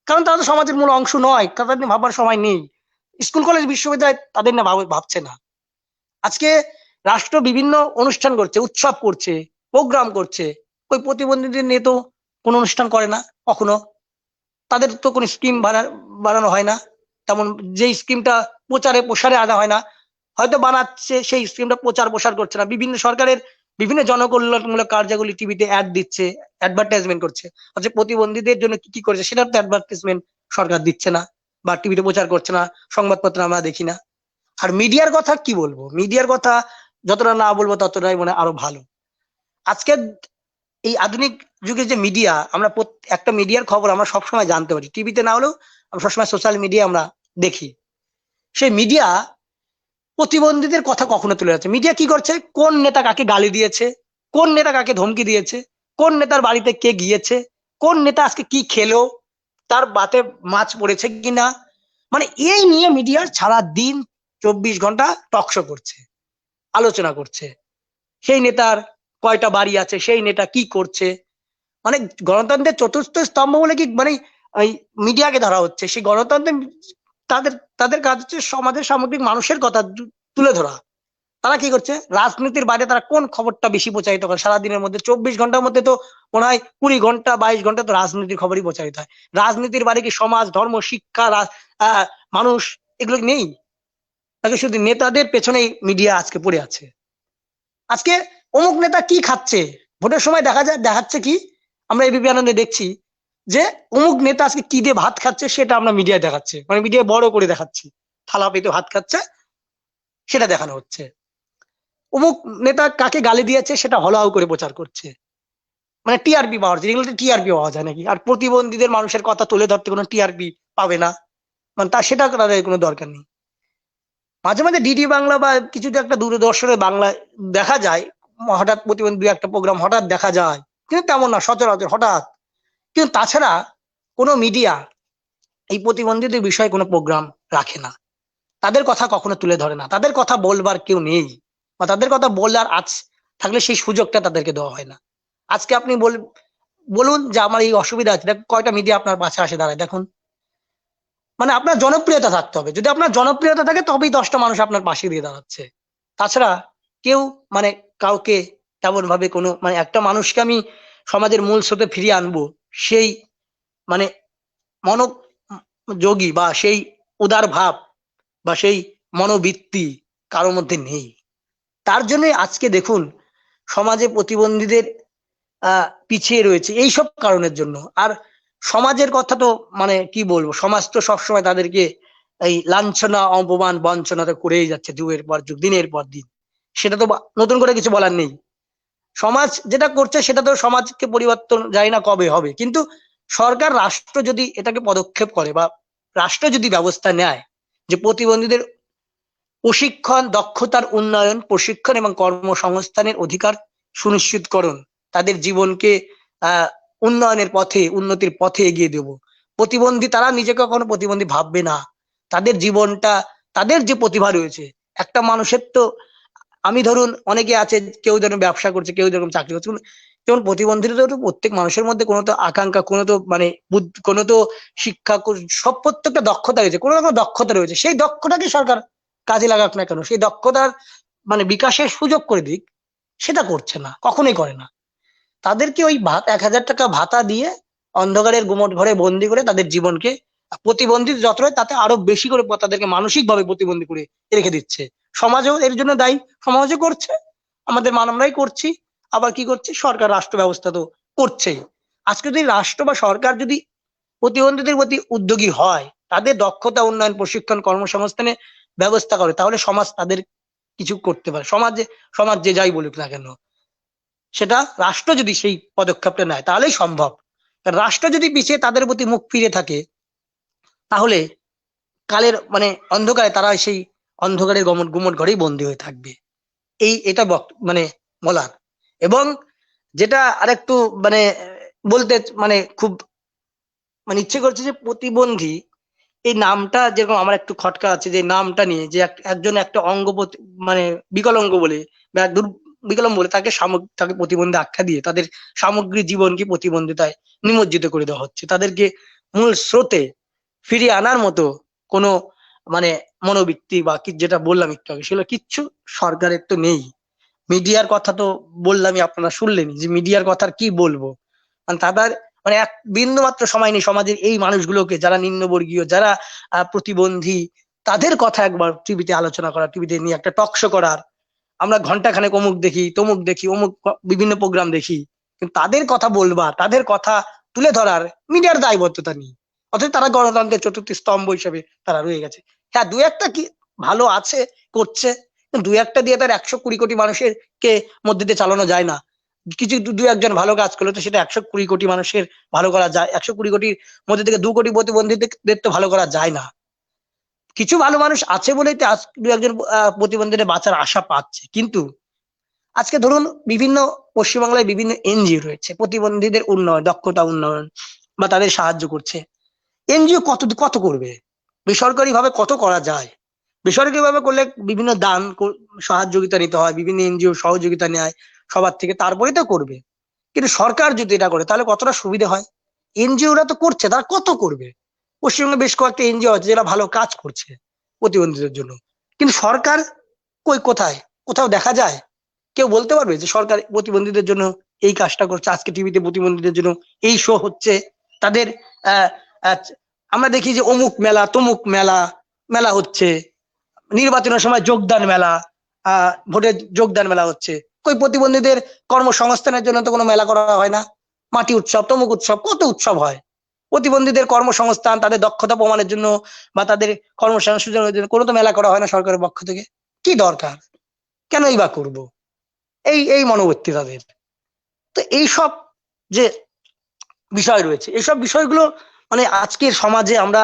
কারণ তারা তো সমাজের মূল অংশ নয়, তাদের নিয়ে ভাববার সময় নেই। স্কুল কলেজ বিশ্ববিদ্যালয় তাদের না ভাবছে না। আজকে রাষ্ট্র বিভিন্ন অনুষ্ঠান করছে, উৎসব করছে, প্রোগ্রাম করছে, ওই প্রতিবন্ধীদের নিয়ে তো কোনো অনুষ্ঠান করে না কখনো। তাদের তো কোনো স্কিম বানানো হয় না, তেমন যে স্কিমটা প্রচারে প্রসারে আনা হয় না, হয়তো বানাচ্ছে সেই স্কিমটা প্রচার প্রসার করছে না। বিভিন্ন সরকারের বিভিন্ন জনকল্যাণমূলক কার্যাবলী টিভিতে অ্যাড দিচ্ছে, অ্যাডভার্টাইজমেন্ট করছে, হচ্ছে প্রতিবন্ধীদের জন্য কি কি করেছে সেটার তো অ্যাডভার্টাইজমেন্ট সরকার দিচ্ছে না বা টিভিতে প্রচার করছে না, সংবাদপত্র আমরা দেখি না। আর মিডিয়ার কথা কি বলবো, মিডিয়ার কথা যতটা না বলবো ততটাই মানে আরো ভালো। আজকে এই আধুনিক যুগের যে মিডিয়া, আমরা একটা মিডিয়ার খবর আমরা সবসময় জানতে পারি, টিভিতে না হলেও আমরা সবসময় সোশ্যাল মিডিয়া আমরা দেখি। সেই মিডিয়া প্রতিবন্ধীদের কথা কখনো তুলে যাচ্ছে। মিডিয়া কি করছে, কোন নেতা কাকে গালি দিয়েছে, কোন নেতা কাকে ধমকি দিয়েছে, কোন নেতার বাড়িতে কে গিয়েছে, কোন নেতা আজকে কি খেলো, তার বাতে মাছ পড়েছে কিনা, মানে এই নিয়ে মিডিয়ার সারা দিন 24 ঘন্টা টকশো করছে, আলোচনা করছে। সেই নেতার কয়টা বাড়ি আছে, সেই নেতা কি করছে, মানে গণতন্ত্রের চতুর্থ স্তম্ভ বলে কি মানে ওই মিডিয়াকে ধরা হচ্ছে। সেই গণতন্ত্রের তাদের তাদের কাজ হচ্ছে সমাজের সামগ্রিক মানুষের কথা তুলে ধরা। তারা কি করছে, রাজনীতির বাইরে তারা কোন খবরটা বেশি প্রচারিত করে? সারাদিনের মধ্যে 24 ঘন্টার মধ্যে তো মনে হয় 20 ঘন্টা 22 ঘন্টা তো রাজনীতির খবরই প্রচারিত হয়। রাজনীতির বাইরে কি সমাজ, ধর্ম, শিক্ষা, মানুষ এগুলো নেই? তাকে শুধু নেতাদের পেছনেই মিডিয়া আজকে পড়ে আছে। আজকে অমুক নেতা কি খাচ্ছে, ভোটের সময় দেখাচ্ছে কি, আমরা এবিপি আনন্দে দেখছি যে অমুক নেতা আজকে কি দিয়ে ভাত খাচ্ছে সেটা আমরা মিডিয়ায় দেখাচ্ছে, মানে মিডিয়া বড় করে দেখাচ্ছি, থালা পেতে ভাত খাচ্ছে সেটা দেখানো হচ্ছে। অমুক নেতা কাকে গালি দিয়েছে সেটা হলাও করে প্রচার করছে, মানে টিআরপি পাওয়ার জন্য। এগুলোতে টিআরপি পাওয়া যায় নাকি? আর প্রতিবন্ধীদের মানুষের কথা তুলে ধরতে কোনো টিআরপি পাবে না, মানে তা সেটা তাদের কোনো দরকার নেই। মাঝে মাঝে ডিডি বাংলা বা কিছু একটা দূরদর্শনে বাংলা দেখা যায়, হঠাৎ প্রতিবন্ধী একটা প্রোগ্রাম হঠাৎ দেখা যায়, কিন্তু তেমন না, সচরাচর হঠাৎ। কিন্তু তাছাড়া কোনো মিডিয়া এই প্রতিবন্ধীদের বিষয়ে কোনো প্রোগ্রাম রাখে না, তাদের কথা কখনো তুলে ধরে না, তাদের কথা বলবার কেউ নেই, বা তাদের কথা বলার আজ থাকলে সেই সুযোগটা তাদেরকে দেওয়া হয় না। আজকে আপনি বলুন যে আমার এই অসুবিধা আছে, দেখ কয়টা মিডিয়া আপনার পাশে আসে দাঁড়ায় দেখুন। মানে আপনার জনপ্রিয়তা থাকতে হবে, যদি আপনার জনপ্রিয়তা থাকে তবেই 10টা মানুষ আপনার পাশে দিয়ে দাঁড়াচ্ছে। তাছাড়া কেউ মানে কাউকে তেমন ভাবে কোনো মানে একটা মানুষকে আমি সমাজের মূল স্রোতে ফিরিয়ে আনবো সেই মানে মনোযোগী বা সেই উদার ভাব বা সেই মনোবৃত্তি কারোর মধ্যে নেই। তার জন্য আজকে দেখুন সমাজে প্রতিবন্ধীদের পিছিয়ে রয়েছে এইসব কারণের জন্য। আর সমাজের কথা তো মানে কি বলবো, সমাজ তো সবসময় তাদেরকে এই লাঞ্ছনা অপমান বঞ্চনা তো করেই যাচ্ছে যুগের পর যুগ, দিনের পর দিন। সেটা তো নতুন করে কিছু বলার নেই। সমাজ যেটা করছে সেটা তো সমাজকে পরিবর্তন জানি না কবে হবে, কিন্তু সরকার রাষ্ট্র যদি এটাকে পদক্ষেপ করে বা রাষ্ট্র যদি ব্যবস্থা নেয় যে প্রতিবন্ধীদের প্রশিক্ষণ, দক্ষতার উন্নয়ন, প্রশিক্ষণ এবং কর্মসংস্থানের অধিকার সুনিশ্চিতকরণ, তাদের জীবনকে উন্নয়নের পথে, উন্নতির পথে এগিয়ে দেব। প্রতিবন্ধী তারা নিজেকে কখনো প্রতিবন্ধী ভাববে না, তাদের জীবনটা, তাদের যে প্রতিভা রয়েছে একটা মানুষের তো, আমি ধরুন অনেকে আছে, কেউ ধরুন ব্যবসা করছে, কেউ ধরুন চাকরি করছে, যেমন প্রতিবন্ধীদের তো প্রত্যেক মানুষের মধ্যে কোনো তো আকাঙ্ক্ষা, কোনো তো মানে কোনো তো শিক্ষা, সব প্রত্যেকটা দক্ষতা রয়েছে, কোনো না কোনো দক্ষতা রয়েছে। সেই দক্ষতাকে সরকার কাজে লাগাক না কেন, সেই দক্ষতার মানে বিকাশের সুযোগ করে দিক, সেটা করছে না, কখনোই করে না। তাদেরকে ওই 1000 টাকা ভাতা দিয়ে অন্ধকারের গুমট ঘরে বন্দি করে তাদের জীবনকে, প্রতিবন্ধী যত হয় তাতে আরো বেশি করে তাদেরকে মানসিক ভাবে প্রতিবন্ধী করে রেখে দিচ্ছে। সমাজও এর জন্য দায়ী, সমাজও করছে, আমাদের আমরাই করছি। আবার কি করছে সরকার, রাষ্ট্র ব্যবস্থা তো করছেই। আজকে যদি রাষ্ট্র বা সরকার যদি প্রতিবন্ধীদের প্রতি উদ্যোগী হয়, তাদের দক্ষতা উন্নয়ন, প্রশিক্ষণ, কর্মসংস্থানে ব্যবস্থা করে, তাহলে সমাজ তাদের কিছু করতে পারে। সমাজ যে যাই বলুক না কেন, সেটা রাষ্ট্র যদি সেই পদক্ষেপটা নেয় তাহলেই সম্ভব। রাষ্ট্র যদি পিছিয়ে তাদের প্রতি মুখ ফিরে থাকে, তাহলে কালের অন্ধকারে তারা সেই অন্ধকারের গুমট ঘরেই বন্দী হয়ে থাকবে। এটা মানে বলার। এবং যেটা আরেকটু বলতে খুব ইচ্ছে করছে, যে প্রতিবন্ধী এই নামটা যেরকম আমার একটু খটকা আছে, যে নামটা নিয়ে, যে একজন একটা বিকলাঙ্গ বলে বা বিকলাঙ্গ বলে তাকে প্রতিবন্ধী আখ্যা দিয়ে তাদের সামগ্রিক জীবনকে প্রতিবন্ধিতায় নিমজ্জিত করে দেওয়া হচ্ছে। তাদেরকে মূল স্রোতে ফিরিয়ে আনার মতো কোনো মনোবৃত্তি বা যেটা বললাম একটু আগে, সেগুলো কিচ্ছু সরকারের তো নেই। মিডিয়ার কথা তো বললামই, আপনারা শুনলেনি যে মিডিয়ার কথা কি বলবো। তাদের এক বিন্দু মাত্র সময় নেই সমাজের এই মানুষগুলোকে, যারা নিম্নবর্গীয়, যারা প্রতিবন্ধী, তাদের কথা একবার টিভিতে আলোচনা করা, টিভিতে নিয়ে একটা টক শো করার। আমরা ঘন্টাখানেক অমুক দেখি, তমুক দেখি, অমুক বিভিন্ন প্রোগ্রাম দেখি, কিন্তু তাদের কথা বলবার, তাদের কথা তুলে ধরার মিডিয়ার দায়বদ্ধতা নেই। অথচ তারা গণতন্ত্রের চতুর্থ স্তম্ভ হিসেবে তারা রয়ে গেছে। হ্যাঁ, দু একটা কি ভালো আছে, করছে, দু একটা দিয়ে তার 120 কোটি মানুষের কে মধ্যে দিয়ে চালানো যায় না। কিছু দু একজন ভালো কাজ করলে তো সেটা 120 কোটি মানুষের ভালো করা যায়। 120 কোটির মধ্যে থেকে 2 কোটি প্রতিবন্ধীদের তো ভালো করা যায় না। কিছু ভালো মানুষ আছে বলেই তো আজ দু একজন প্রতিবন্ধীদের বাঁচার আশা পাচ্ছে। কিন্তু আজকে ধরুন বিভিন্ন পশ্চিমবাংলায় বিভিন্ন এনজিও রয়েছে প্রতিবন্ধীদের উন্নয়ন, দক্ষতা উন্নয়ন বা তাদের সাহায্য করছে। এনজিও কত করবে? বেসরকারি ভাবে কত করা যায়? বেসরকারি ভাবে করলে বিভিন্ন দান সহযোগিতা নিতে হয়, বিভিন্ন এনজিও সহযোগিতা নেয় সবার থেকে, তারপরে তো করবে। কিন্তু সরকার যদি এটা করে তাহলে কতটা সুবিধা হয়। এনজিওরা তো করছে, তারা কত করবে? পশ্চিমবঙ্গে বেশ কয়েকটা এনজিও আছে যারা ভালো কাজ করছে প্রতিবন্ধীদের জন্য, কিন্তু সরকার কোথায়? কোথাও দেখা যায়? কেউ বলতে পারবে যে সরকার প্রতিবন্ধীদের জন্য এই কাজটা করছে? আজকে টিভিতে প্রতিবন্ধীদের জন্য এই শো হচ্ছে, তাদের আহ আমরা দেখি যে অমুক মেলা তমুক মেলা মেলা হচ্ছে, নির্বাচনের সময় যোগদান মেলা, ভোটে যোগদান মেলা হচ্ছে। কই প্রতিবন্ধীদের কর্মসংস্থানের জন্য তো কোনো মেলা করা হয় না। মাটি উৎসব, তমুক উৎসব, কত উৎসব হয়। প্রতিবন্ধীদের কর্মসংস্থান, তাদের দক্ষতা প্রমাণের জন্য বা তাদের কর্মসংস্থানের জন্য কোনো তো মেলা করা হয় না সরকারের পক্ষ থেকে। কি দরকার? কেনই বা করবো? এই মনোবৃত্তি তাদের। তো এইসব যে বিষয় রয়েছে, এইসব বিষয়গুলো আজকের সমাজে আমরা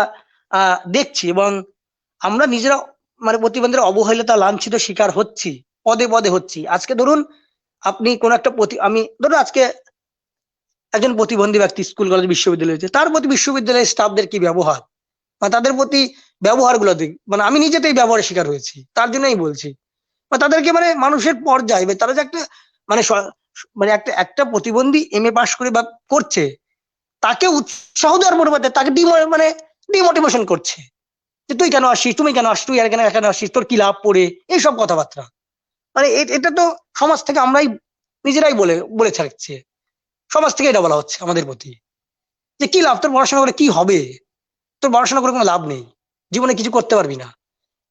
দেখছি, এবং আমরা নিজেরা প্রতিবন্ধীরা অবহেলিত, লাঞ্ছিত শিকার হচ্ছি, পদে পদে হচ্ছি। আজকে ধরুন আপনি কোন একটা ধরুন আজকে একজন প্রতিবন্ধী ব্যক্তি স্কুল কলেজ বিশ্ববিদ্যালয় হচ্ছে, তার প্রতি বিশ্ববিদ্যালয়ের স্টাফদের কি ব্যবহার, তাদের প্রতি ব্যবহার গুলো দিক, আমি নিজেতেই ব্যবহারের শিকার হয়েছি, তার জন্যই বলছি। তাদেরকে মানুষের পর্যায়ে তারা যে একটা মানে একটা প্রতিবন্ধী এমএ পাস করে বা করছে, তাকে উৎসাহ দেওয়ার পরিবর্তে তাকে ডিমোটিভেশন করছে, যে তুই কেন আসিস, তুমি কেন আসিস, তুই কেন আসিস, তোর কি লাভ পড়ে, এইসব কথাবার্তা। এটা তো সমাজ থেকে আমরাই নিজেরাই বলে ছাড়ছে। সমাজ থেকে এটা বলা হচ্ছে আমাদের প্রতি, যে কি লাভ, তোর পড়াশোনা করে কি হবে, তোর পড়াশোনা করে কোনো লাভ নেই, জীবনে কিছু করতে পারবি না।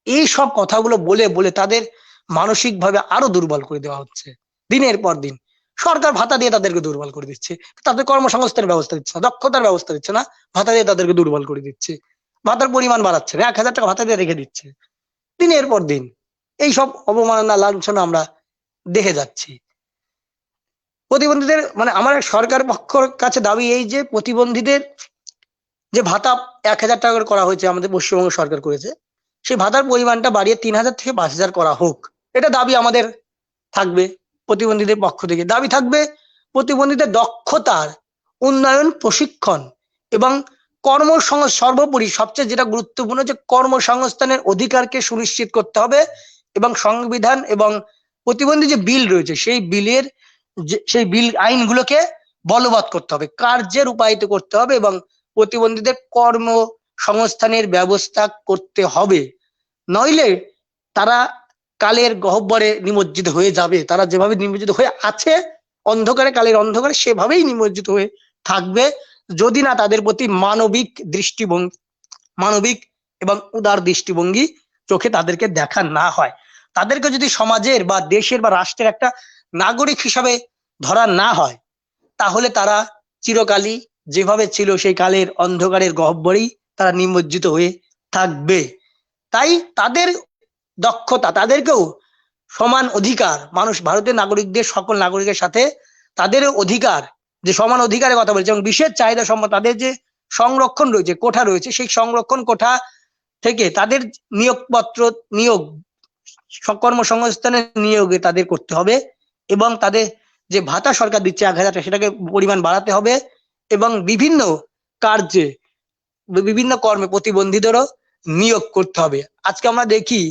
এই সব কথাগুলো বলে বলে তাদের মানসিক ভাবে আরো দুর্বল করে দেওয়া হচ্ছে দিনের পর দিন। সরকার ভাতা দিয়ে তাদেরকে দুর্বল করে দিচ্ছে, তাদের কর্মসংস্থানের ব্যবস্থা দিচ্ছে না, দক্ষতার ব্যবস্থা দিচ্ছে না, ভাতা দিয়ে তাদেরকে দুর্বল করে দিচ্ছে, ভাতার পরিমাণ বাড়াচ্ছে না, 1000 টাকা ভাতা দিয়ে রেখে দিচ্ছে দিনের পর দিন। এইসব অবমাননা, লাঞ্ছনা আমরা দেখে যাচ্ছি। প্রতিবন্ধীদের আমার সরকার পক্ষের কাছে দাবি এই, যে প্রতিবন্ধীদের যে ভাতা 1000 টাকা করে করা হয়েছে, আমাদের পশ্চিমবঙ্গ সরকার করেছে, সেই ভাতার পরিমাণটা বাড়িয়ে 3000 থেকে 5000 করা হোক। এটা দাবি আমাদের থাকবে। প্রতিবন্ধীদের পক্ষ থেকে দাবি থাকবে প্রতিবন্ধীদের দক্ষতার উন্নয়ন, প্রশিক্ষণ এবং সর্বোপরি সবচেয়ে যেটা গুরুত্বপূর্ণ, যে কর্মসংস্থানের অধিকারকে সুনিশ্চিত করতে হবে, এবং সংবিধান এবং প্রতিবন্ধী যে বিল রয়েছে সেই বিল আইনগুলোকে বলবৎ করতে হবে, কার্যে রূপায়িত করতে হবে, এবং প্রতিবন্ধীদের কর্মসংস্থানের ব্যবস্থা করতে হবে। নইলে তারা কালের গহ্বরে নিমজ্জিত হয়ে যাবে। তারা যেভাবে নিমজ্জিত হয়ে আছে অন্ধকারে, কালের অন্ধকারে, সেভাবেই নিমজ্জিত হয়ে থাকবে, যদি না তাদের প্রতি মানবিক এবং উদার দৃষ্টিভঙ্গি চোখে তাদেরকে দেখা না হয়। তাদেরকে যদি সমাজের বা দেশের বা রাষ্ট্রের একটা নাগরিক হিসাবে ধরা না হয়, তাহলে তারা চিরকালই যেভাবে ছিল সেই কালের অন্ধকারের গহ্বরেই তারা নিমজ্জিত হয়ে থাকবে। তাই তাদের দক্ষতা, তাদেরকেও সমান অধিকার, মানুষ ভারতের নাগরিকদের সকল নাগরিকের সাথে তাদেরও অধিকার, যে সমান অধিকারের কথা বলছে, এবং বিশেষ চাহিদা সম্পন্ন তাদের যে সংরক্ষণ রয়েছে, কোঠা রয়েছে, সেই সংরক্ষণ কোঠা থেকে তাদের নিয়োগপত্র, নিয়োগ কর্মসংস্থানে নিয়োগে তাদের করতে হবে, এবং তাদের যে ভাতা সরকার দিচ্ছে 1,000 টাকা, সেটাকে পরিমাণ বাড়াতে হবে, এবং বিভিন্ন কার্যে, বিভিন্ন কর্মে প্রতিবন্ধীদেরও নিয়োগ করতে হবে। আজকে আমরা দেখি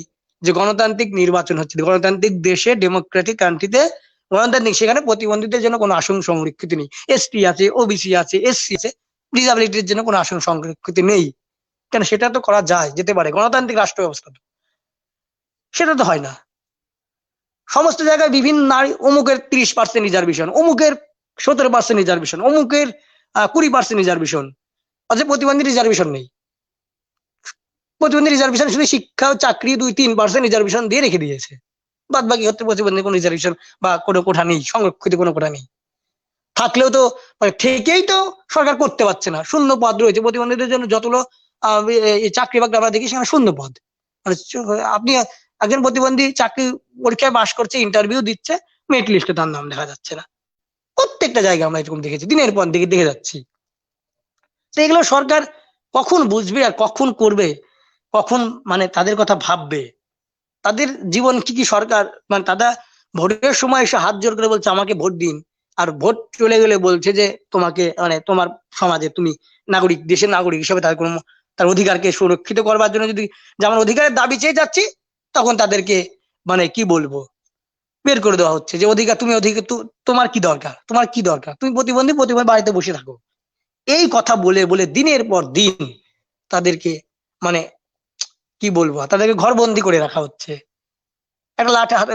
যে গণতান্ত্রিক নির্বাচন হচ্ছে, গণতান্ত্রিক দেশে, ডেমোক্রেটিক কান্ট্রিতে গণতান্ত্রিক, সেখানে প্রতিবন্ধীদের জন্য কোনো আসন সংরক্ষিত নেই। এসটি আছে, ওবিসি আছে, এসসি আছে, ডিসাবিলিটির জন্য কোনো আসন সংরক্ষিত নেই। কেন? সেটা তো করা যায়, যেতে পারে, গণতান্ত্রিক রাষ্ট্র ব্যবস্থা তো। সেটা তো হয় না। সমস্ত জায়গায় বিভিন্ন নারী, অমুকের 30% রিজার্ভেশন, অমুকের 17% রিজার্ভেশন, অমুকের 20% রিজার্ভেশন, অথচ প্রতিবন্ধী রিজার্ভেশন নেই। প্রতিবন্ধী রিজার্ভেশন শুধু শিক্ষা ও চাকরি 2-3% রিজার্ভেশন দিয়ে রেখে দিয়েছে, বাদ বাকি হচ্ছে প্রতিবন্ধী কোনো রিজার্ভেশন বা কোনো কোঠা নেই, সংরক্ষিত কোনো কোঠা নেই। থাকলেও তো মানে ঠিকই তো সরকার করতে পারছে না, শূন্য পদ রয়েছে প্রতিবন্ধীদের জন্য। যতগুলো চাকরি বাকরি আমরা দেখি, সেখানে শূন্য পদ। মানে আপনি একজন প্রতিবন্ধী চাকরি পরীক্ষায় পাশ করছে, ইন্টারভিউ দিচ্ছে, মেরিট লিস্টে তার নাম দেখা যাচ্ছে না। প্রত্যেকটা জায়গায় আমরা এরকম দেখেছি, দিনের পর দিকে দেখে যাচ্ছি। তো এগুলো সরকার কখন বুঝবে আর কখন করবে, কখন মানে তাদের কথা ভাববে? তাদের জীবন কি কি সরকার, মানে তারা ভোটের সময় এসে হাত জোর করে বলছে আমাকে ভোট দিন, আর ভোট চলে গেলে বলছে যে তোমাকে, মানে তোমার সমাজে তুমি নাগরিক, দেশের নাগরিক হিসেবে তার কোনো, তার অধিকারকে সুরক্ষিত করবার জন্য যদি যেমন অধিকারের দাবি চেয়ে যাচ্ছি, তখন তাদেরকে মানে কি বলবো, বের করে দেওয়া হচ্ছে যে অধিকার, তুমি অধিকার, তোমার কি দরকার, তোমার কি দরকার, তুমি প্রতিবন্ধী, প্রতিবন্ধী বাড়িতে বসে থাকো। এই কথা বলে বলে দিনের পর দিন তাদেরকে মানে কি বলবো, তাদেরকে ঘরবন্দি করে রাখা হচ্ছে। একটা লাঠি হাতে,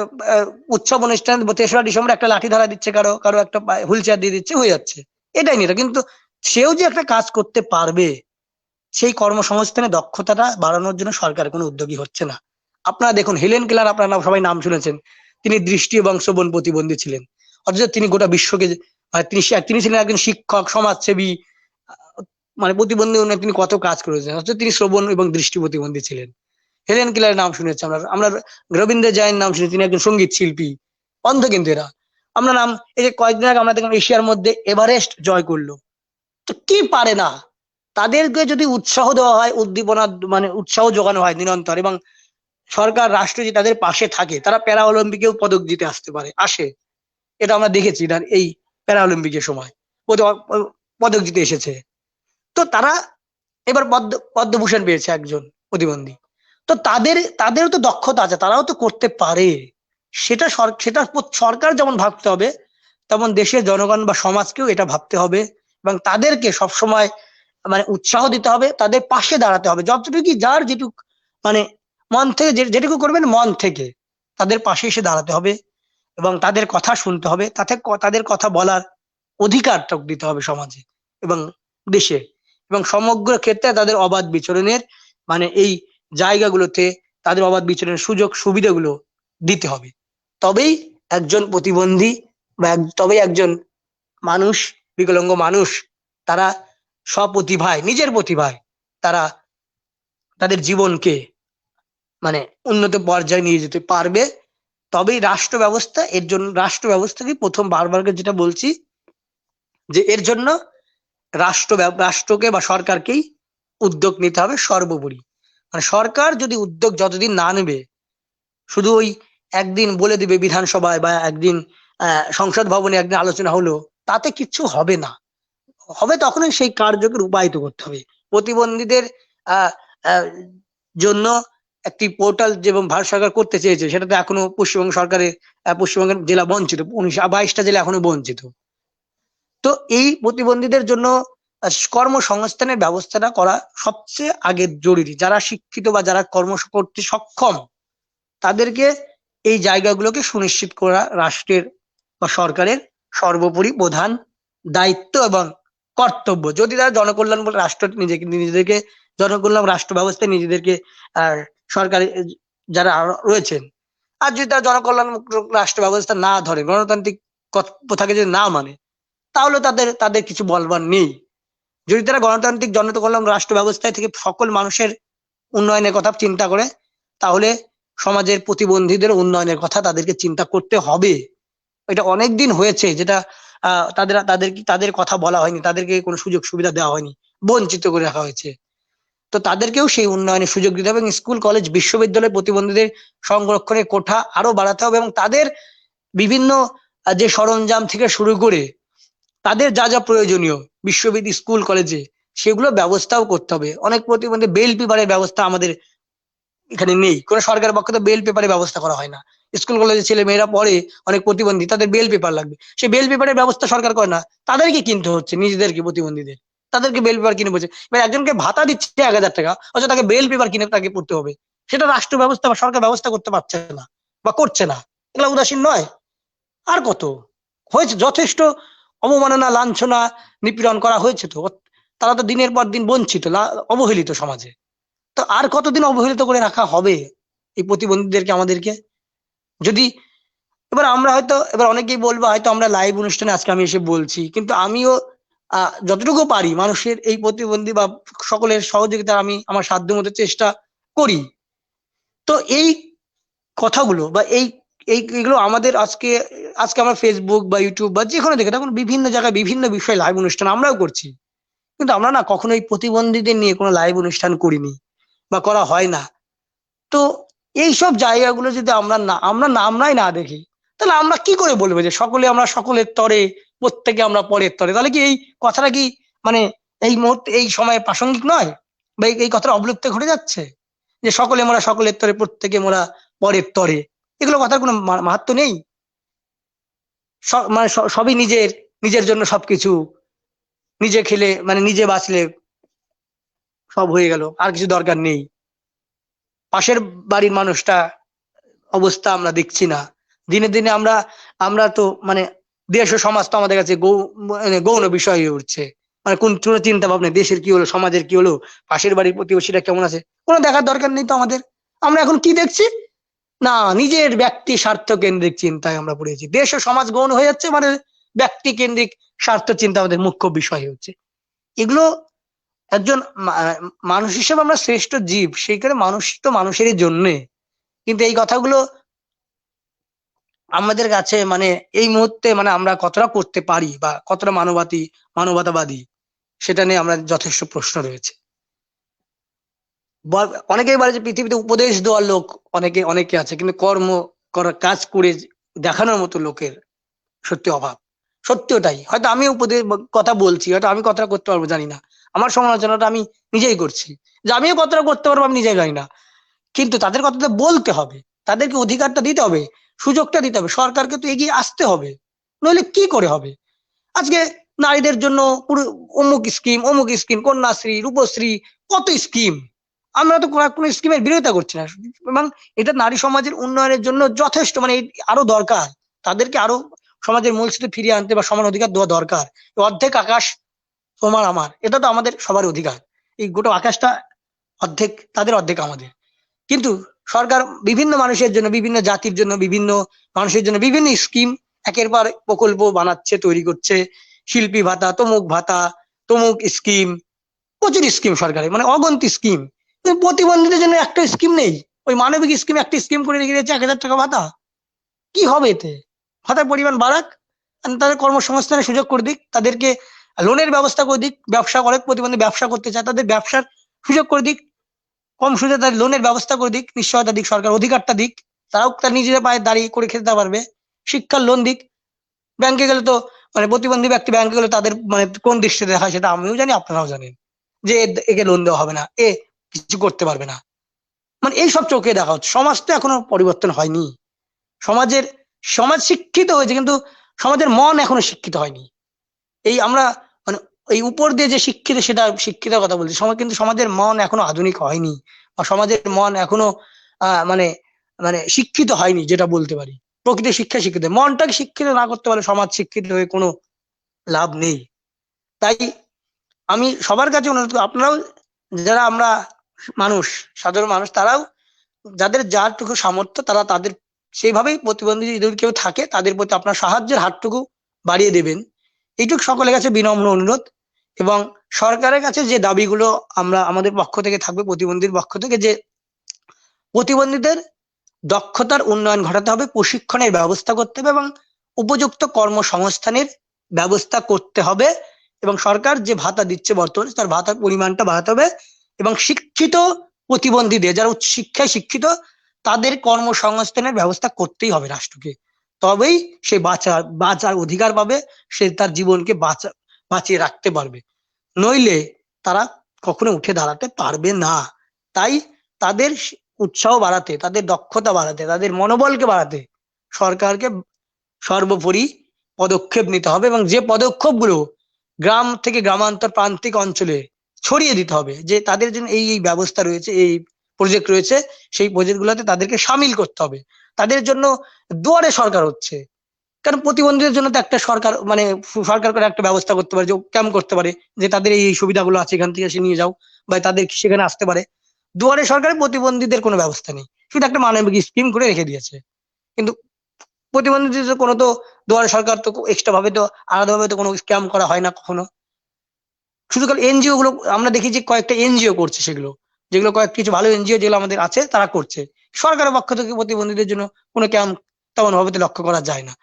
উৎসব অনুষ্ঠান 3রা ডিসেম্বর একটা লাঠি ধরা দিচ্ছে, কারো কারো একটা হুইল চেয়ার দিয়ে দিচ্ছে, হয়ে যাচ্ছে, এটাই নিয়ে। কিন্তু সেও যে একটা কাজ করতে পারবে, সেই কর্মসংস্থানের দক্ষতাটা বাড়ানোর জন্য সরকার কোনো উদ্যোগী হচ্ছে না। আপনারা দেখুন, হেলেন কেলার, আপনারা সবাই নাম শুনেছেন, তিনি দৃষ্টি এবং শ্রবণ প্রতিবন্ধী ছিলেন, অথচ তিনি গোটা বিশ্বকে তিনি তিনি ছিলেন একজন শিক্ষক, সমাজসেবী, মানে প্রতিবন্ধী উন্নয়নে তিনি কত কাজ করেছেন, অথচ তিনি শ্রবণ এবং দৃষ্টি প্রতিবন্ধী ছিলেন। হেলেন কেলারের নাম শুনেছি আমরা, আমরা রবীন্দ্র জৈনের নাম শুনেছি, তিনি একজন সঙ্গীত শিল্পী, অন্ধ কিন্তু এরা। আমরা নাম, এই যে কয়েকদিন আগে আমরা দেখলাম এশিয়ার মধ্যে এভারেস্ট জয় করলো, তো কি পারে না? তাদেরকে যদি উৎসাহ দেওয়া হয়, উদ্দীপনা মানে উৎসাহ যোগানো হয় নিরন্তর, এবং সরকার, রাষ্ট্র যদি তাদের পাশে থাকে, তারা প্যারা অলিম্পিকেও পদক জিতে আসতে পারে, আসে। এটা আমরা দেখেছি এই প্যারা অলিম্পিকের সময় পদক জিতে এসেছে। তো তারা এবার পদ্মভূষণ পেয়েছে একজন প্রতিবন্ধী। তো তাদেরও তো দক্ষতা আছে, তারাও তো করতে পারে। সেটা সেটা সরকার যেমন ভাবতে হবে, তেমন দেশের জনগণ বা সমাজকেও এটা ভাবতে হবে, এবং তাদেরকে সবসময় মানে উৎসাহ দিতে হবে, তাদের পাশে দাঁড়াতে হবে, যতটুকু যার যেটুক মানে মন থেকে যেটুকু করবেন, মন থেকে তাদের পাশে এসে দাঁড়াতে হবে, এবং তাদের কথা শুনতে হবে, তাতে তাদের কথা বলার অধিকারটা দিতে হবে সমাজে এবং দেশে, এবং সমগ্র ক্ষেত্রে তাদের অবাধ বিচরণের মানে এই জায়গাগুলোতে তাদের অবাধ বিচরণের সুযোগ সুবিধাগুলো দিতে হবে। তবেই একজন প্রতিবন্ধী বা তবেই একজন মানুষ, বিকলাঙ্গ মানুষ, তারা স্বপ্রতিভায়, নিজের প্রতিভায় তারা তাদের জীবনকে মানে উন্নত পর্যায়ে নিয়ে যেতে পারবে। তবেই রাষ্ট্র ব্যবস্থা, এর জন্য রাষ্ট্র ব্যবস্থাকে প্রথম বারবার যেটা বলছি, যে এর জন্য রাষ্ট্রকে বা সরকারকেই উদ্যোগ নিতে হবে সর্বোপরি। মানে সরকার যদি উদ্যোগ যতদিন না নেবে, শুধু ওই একদিন বলে দিবে বিধানসভায় বা একদিন সংসদ ভবনে একদিন আলোচনা হলো, তাতে কিচ্ছু হবে না। হবে তখনই সেই কার্যকে রূপায়িত করতে হবে। প্রতিবন্ধীদের আহ আহ, জন্য একটি পোর্টাল যেমন ভারত সরকার করতে চেয়েছে, সেটাতে এখনো পশ্চিমবঙ্গ সরকারের, পশ্চিমবঙ্গের জেলা বঞ্চিত, 22টা জেলা এখনো বঞ্চিত। তো এই প্রতিবন্ধীদের জন্য কর্মসংস্থানের ব্যবস্থাটা করা সবচেয়ে আগে জরুরি। যারা শিক্ষিত বা যারা কর্ম করতে সক্ষম, তাদেরকে এই জায়গাগুলোকে সুনিশ্চিত করা রাষ্ট্রের বা সরকারের সর্বোপরি প্রধান দায়িত্ব এবং কর্তব্য। যদি তারা জনকল্যাণ বলে রাষ্ট্র নিজেদেরকে জনকল্যাণ রাষ্ট্র ব্যবস্থায় নিজেদেরকে সরকারি যারা রয়েছেন, আর যদি তারা জনকল্যাণ রাষ্ট্র ব্যবস্থা না ধরে, গণতান্ত্রিক প্রথাকে যদি না মানে, তাহলে তাদের কিছু বলবার নেই। যদি তারা গণতান্ত্রিক জনকল্যাণ রাষ্ট্র ব্যবস্থায় থেকে সকল মানুষের উন্নয়নের কথা চিন্তা করে, তাহলে সমাজের প্রতিবন্ধীদের উন্নয়নের কথা তাদেরকে চিন্তা করতে হবে। এটা অনেকদিন হয়েছে যেটা তাদের কথা বলা হয়নি, তাদেরকে কোনো সুযোগ সুবিধা দেওয়া হয়নি, বঞ্চিত করে রাখা হয়েছে। তো তাদেরকেও সেই উন্নয়নের সুযোগ দিতে হবে এবং স্কুল কলেজ বিশ্ববিদ্যালয় প্রতিবন্ধীদের সংরক্ষণের কোঠা আরো বাড়াতে হবে এবং তাদের বিভিন্ন যে সরঞ্জাম থেকে শুরু করে তাদের যা যা প্রয়োজনীয় বিশ্ববিদ্যালয় স্কুল কলেজে সেগুলো ব্যবস্থাও করতে হবে। অনেক প্রতিবন্ধী বেল পেপারের ব্যবস্থা আমাদের এখানে নেই, কোনো সরকারের পক্ষে তো বেল পেপারের ব্যবস্থা করা হয় না। স্কুল কলেজের ছেলে মেয়েরা পড়ে, অনেক প্রতিবন্ধী, তাদের বেল পেপার লাগবে, সেই বেল পেপারের ব্যবস্থা সরকার করে না, তাদেরকে কিনতে হচ্ছে, নিজেদেরকে প্রতিবন্ধীদের তাদেরকে বেল পেপার কিনে বলছে। এবার একজনকে ভাতা দিচ্ছে 1,000 টাকা, অথচ তাকে বেল পেপার কিনে তাকে পড়তে হবে, সেটা রাষ্ট্র ব্যবস্থা বা সরকার ব্যবস্থা করতে পারছে না বা করছে না। এগুলো উদাসীন নয়? আর কত হয়েছে, যথেষ্ট অবমাননা লাঞ্ছনা নিপীড়ন করা হয়েছে। তো তারা তো দিনের পর দিন বঞ্চিত, অবহেলিত সমাজে। তো আর কতদিন অবহেলিত করে রাখা হবে এই প্রতিবন্ধীদেরকে আমাদেরকে? যদি এবার আমরা হয়তো, এবার অনেকেই বলবো হয়তো আমরা লাইভ অনুষ্ঠানে আজকে আমি এসে বলছি, কিন্তু আমিও যতটুকু পারি মানুষের এই প্রতিবন্ধী বা সকলের সহযোগিতা আমি আমার সাধ্য মতো চেষ্টা করি। তো এই কথাগুলো বা এইগুলো আমাদের আজকে আজকে আমরা ফেসবুক বা ইউটিউব বা যেখানে দেখে তখন বিভিন্ন জায়গায় বিভিন্ন বিষয়ে লাইভ অনুষ্ঠান আমরাও করছি, কিন্তু আমরা না কখনো এই প্রতিবন্ধীদের নিয়ে কোনো লাইভ অনুষ্ঠান করিনি বা করা হয় না। তো এইসব জায়গাগুলো যদি আমরাই না দেখি, তাহলে আমরা কি করে বলবো যে আমরা সকলের তরে, প্রত্যেকে আমরা পরের তরে? তাহলে কি এই কথাটা কি মানে এই মুহূর্তে এই সময়ে প্রাসঙ্গিক নয়, বা এই কথাটা অবলুপ্তি ঘটে যাচ্ছে যে সকলের তরে, প্রত্যেকে মোরা পরের তরে? এগুলো কথার কোনো মাহাত্ম্য নেই। মানে সবই নিজের নিজের জন্য সবকিছু, নিজে খেলে মানে নিজে বাঁচলে সব হয়ে গেল, আর কিছু দরকার নেই। পাশের বাড়ির মানুষটা অবস্থা আমরা দেখছি না। দিনে দিনে আমরা আমরা তো মানে দেশ ও সমাজ তো আমাদের কাছে মানে গৌণ বিষয় হয়ে উঠছে। মানে কোন চিন্তা ভাবনা, দেশের কি হলো, সমাজের কি হলো, পাশের বাড়ির প্রতিবেশীরা কেমন আছে, কোনো দেখার দরকার নেই তো আমাদের। আমরা এখন কি দেখছি না, নিজের ব্যক্তি স্বার্থ কেন্দ্রিক চিন্তায় আমরা পড়েছি। দেশ ও সমাজ গৌণ হয়ে যাচ্ছে, মানে ব্যক্তি কেন্দ্রিক স্বার্থ চিন্তা আমাদের মুখ্য বিষয় হচ্ছে। এগুলো একজন মানুষ হিসেবে আমরা শ্রেষ্ঠ জীব, সেই করে মানুষ তো মানুষেরই জন্যে, কিন্তু এই কথাগুলো আমাদের কাছে মানে এই মুহূর্তে মানে আমরা কতটা করতে পারি বা কতটা মানবতাবাদী সেটা নিয়ে আমরা যথেষ্ট প্রশ্ন রয়েছে। অনেকেই বলে যে পৃথিবীতে উপদেশ দেওয়ার লোক অনেকে আছে, কিন্তু কর্ম করার কাজ করে দেখানোর মতো লোকের সত্যি অভাব। সত্যি ওটাই, হয়তো আমি উপদেশ কথা বলছি, হয়তো আমি কথাটা করতে পারবো জানি না, আমার সমালোচনাটা আমি নিজেই করছি, যে আমিও কথাটা করতে পারবো আমি নিজেই জানি না, কিন্তু তাদের কথাটা বলতে হবে, তাদেরকে অধিকারটা দিতে হবে, সুযোগটা দিতে হবে, সরকারকে তো এগিয়ে আসতে হবে, নইলে কি করে হবে? আজকে নারীদের জন্য পুরো অমুক স্কিম, কন্যাশ্রী, রূপশ্রী, কত স্কিম, আমরা তো কোনো স্কিমের বিরোধিতা করছি না, এবং এটা নারী সমাজের উন্নয়নের জন্য যথেষ্ট, মানে আরো দরকার, তাদেরকে আরো সমাজের মূল স্রোতে ফিরিয়ে আনতে বা সমান অধিকার দেওয়া দরকার। অর্ধেক আকাশ তোমার আমার, এটা তো আমাদের সবার অধিকার। এই গোটা আকাশটা অর্ধেক তাদের, অর্ধেক আমাদের, কিন্তু সরকার বিভিন্ন মানুষের জন্য, বিভিন্ন জাতির জন্য, বিভিন্ন মানুষের জন্য বিভিন্ন স্কিম একের পর প্রকল্প বানাচ্ছে, তৈরি করছে। শিল্পী ভাতা, তমুক স্কিম, প্রচুর স্কিম সরকারের, মানে অগন্তি স্কিম। প্রতিবন্ধীদের জন্য একটা স্কিম নেই, ওই মানবিক স্কিম একটা স্কিম করে রেখে দিয়েছে 1,000 টাকা ভাতা। কি হবে এতে? ভাতার পরিমাণ বাড়াক, তাদের কর্মসংস্থানের সুযোগ করে দিক, তাদেরকে লোনের ব্যবস্থা করে দিক, ব্যবসা করে, প্রতিবন্ধী ব্যবসা করতে চায় তাদের ব্যবসার সুযোগ করে দিক, কম সুদে তাদের লোনের ব্যবস্থা করে দিক, নিশ্চয়তা দিক, সরকার অধিকারটা দিক, তারাও তার নিজেদের পায়ে দাঁড়িয়ে করে খেতে পারবে। শিক্ষার লোন দিক। ব্যাংকে গেলে তো মানে প্রতিবন্ধী ব্যক্তি ব্যাংকে গেলে তাদের মানে কোন দৃষ্টিতে দেখা হয় সেটা আমিও জানি, আপনারাও জানেন, যে একে লোন দেওয়া হবে না, এ কিছু করতে পারবে না, মানে এইসব চোখে দেখা হচ্ছে। সমাজ তো এখনো পরিবর্তন হয়নি, সমাজের সমাজ শিক্ষিত হয়েছে, কিন্তু সমাজের মন এখনো শিক্ষিত হয়নি। এই আমরা মানে এই উপর দিয়ে যে শিক্ষিত, সেটা শিক্ষিত কথা বলছি, সমাজ কিন্তু সমাজের মন এখনো আধুনিক হয়নি, বা সমাজের মন এখনো মানে মানে শিক্ষিত হয়নি, যেটা বলতে পারি। প্রকৃত শিক্ষা শিক্ষিত, মনটাকে শিক্ষিত না করতে পারলে সমাজ শিক্ষিত হয়ে কোনো লাভ নেই। তাই আমি সবার কাছে অনুরোধ করি, আপনারাও যারা আমরা মানুষ, সাধারণ মানুষ, তারাও যাদের যারটুকু সামর্থ্য, তারা তাদের সেইভাবেই প্রতিবন্ধী যদি কেউ থাকে তাদের প্রতি আপনার সাহায্যের হাতটুকু বাড়িয়ে দেবেন, এইটুকু সকলের কাছে বিনম্র অনুরোধ। এবং সরকারের কাছে যে দাবিগুলো আমরা আমাদের পক্ষ থেকে থাকবে, প্রতিবন্ধীর পক্ষ থেকে, যে প্রতিবন্ধীদের দক্ষতার উন্নয়ন ঘটাতে হবে, প্রশিক্ষণের ব্যবস্থা করতে হবে এবং উপযুক্ত কর্মসংস্থানের ব্যবস্থা করতে হবে, এবং সরকার যে ভাতা দিচ্ছে বর্তমানে তার ভাতার পরিমাণটা বাড়াতে হবে, এবং শিক্ষিত প্রতিবন্ধীদের, যারা উচ্চ শিক্ষায় শিক্ষিত, তাদের কর্মসংস্থানের ব্যবস্থা করতেই হবে রাষ্ট্রকে। তবেই সে বাঁচার অধিকার পাবে, সে তার জীবনকে বাঁচিয়ে রাখতে পারবে। নইলে তারা কখনো উঠে দাঁড়াতে পারবে না। তাই তাদের উৎসাহ বাড়াতে, তাদের দক্ষতা বাড়াতে, তাদের মনোবলকে বাড়াতে সরকারকে সর্বোপরি পদক্ষেপ নিতে হবে, এবং যে পদক্ষেপগুলো গ্রাম থেকে গ্রামান্তর প্রান্তিক অঞ্চলে ছড়িয়ে দিতে হবে, যে তাদের জন্য এই এই ব্যবস্থা রয়েছে, এই প্রজেক্ট রয়েছে, সেই প্রজেক্টগুলোতে তাদেরকে সামিল করতে হবে। তাদের জন্য দুয়ারে সরকার হচ্ছে, কারণ প্রতিবন্ধীদের জন্য তো একটা সরকার, মানে সরকার করে একটা ব্যবস্থা করতে পারে, যে ক্যাম্প করতে পারে, যে তাদের এই সুবিধাগুলো আছে, এখান থেকে এসে নিয়ে যাও, বা তাদের সেখানে আসতে পারে। দুয়ারে সরকারে প্রতিবন্ধীদের কোনো ব্যবস্থা নেই, শুধু একটা মানবিক স্কিম করে রেখে দিয়েছে। কিন্তু প্রতিবন্ধীদের কোনো তো দুয়ারে সরকার তো এক্সট্রা ভাবে তো আলাদাভাবে তো কোনো ক্যাম্প করা হয় না কখনো। শুধু কাল এনজিও গুলো আমরা দেখি যে কয়েকটা এনজিও করছে, সেগুলো যেগুলো কয়েক কিছু ভালো এনজিও যেগুলো আমাদের আছে তারা করছে। সরকারের পক্ষ থেকে প্রতিবন্ধীদের জন্য কোনো ক্যাম্প তেমন ভাবে তো লক্ষ্য করা যায় না।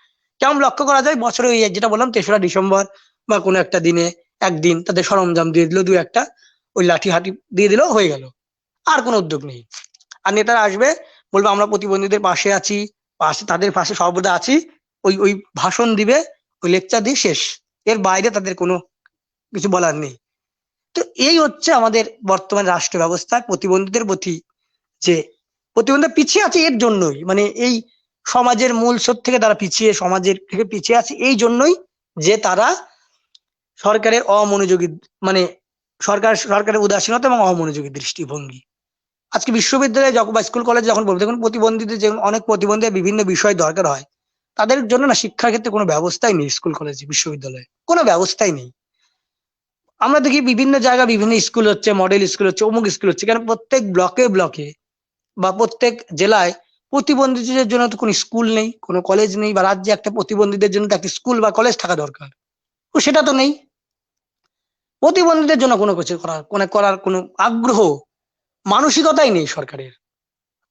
ক্যাম্প লক্ষ্য করা যায় বছরে ওই যেটা বললাম 3রা ডিসেম্বর বা কোনো একটা দিনে একদিন তাদের সরঞ্জাম দিয়ে দিল, দু একটা ওই লাঠি হাঁটি দিয়ে দিল, হয়ে গেল। আর কোনো উদ্যোগ নেই। আর নেতারা আসবে, বলবে আমরা প্রতিবন্ধীদের পাশে আছি, তাদের পাশে সর্বদা আছি, ওই ওই ভাষণ দিবে, ওই লেকচার দিয়ে শেষ। এর বাইরে তাদের কোনো কিছু বলার নেই। তো এই হচ্ছে আমাদের বর্তমান রাষ্ট্র ব্যবস্থা প্রতিবন্ধীদের প্রতি, যে প্রতিবন্ধী পিছিয়ে আছে এর জন্যই, মানে এই সমাজের মূল স্রোত থেকে তারা পিছিয়ে, সমাজের থেকে পিছিয়ে আছে এই জন্যই, যে তারা সরকারের অমনোযোগী, মানে সরকারের উদাসীনতা এবং অমনোযোগী দৃষ্টিভঙ্গি। আজকে বিশ্ববিদ্যালয়ে যখন বা স্কুল কলেজে যখন বলবো, দেখুন প্রতিবন্ধীদের যে অনেক প্রতিবন্ধী বিভিন্ন বিষয় দরকার হয়, তাদের জন্য না শিক্ষার ক্ষেত্রে কোনো ব্যবস্থাই নেই। স্কুল কলেজে বিশ্ববিদ্যালয়ে কোনো ব্যবস্থাই নেই। আমরা দেখি বিভিন্ন জায়গায় বিভিন্ন স্কুল হচ্ছে, মডেল স্কুল হচ্ছে, অমুক স্কুল হচ্ছে, কেন প্রত্যেক ব্লকে ব্লকে বা প্রত্যেক জেলায় প্রতিবন্ধীদের জন্য তো কোনো স্কুল নেই, কোনো কলেজ নেই, বা রাজ্যে একটা প্রতিবন্ধীদের জন্য তো একটা স্কুল বা কলেজ থাকা দরকার, তো সেটা তো নেই। প্রতিবন্ধীদের জন্য কোনো কিছু করার কোনো আগ্রহ, মানসিকতাই নেই সরকারের।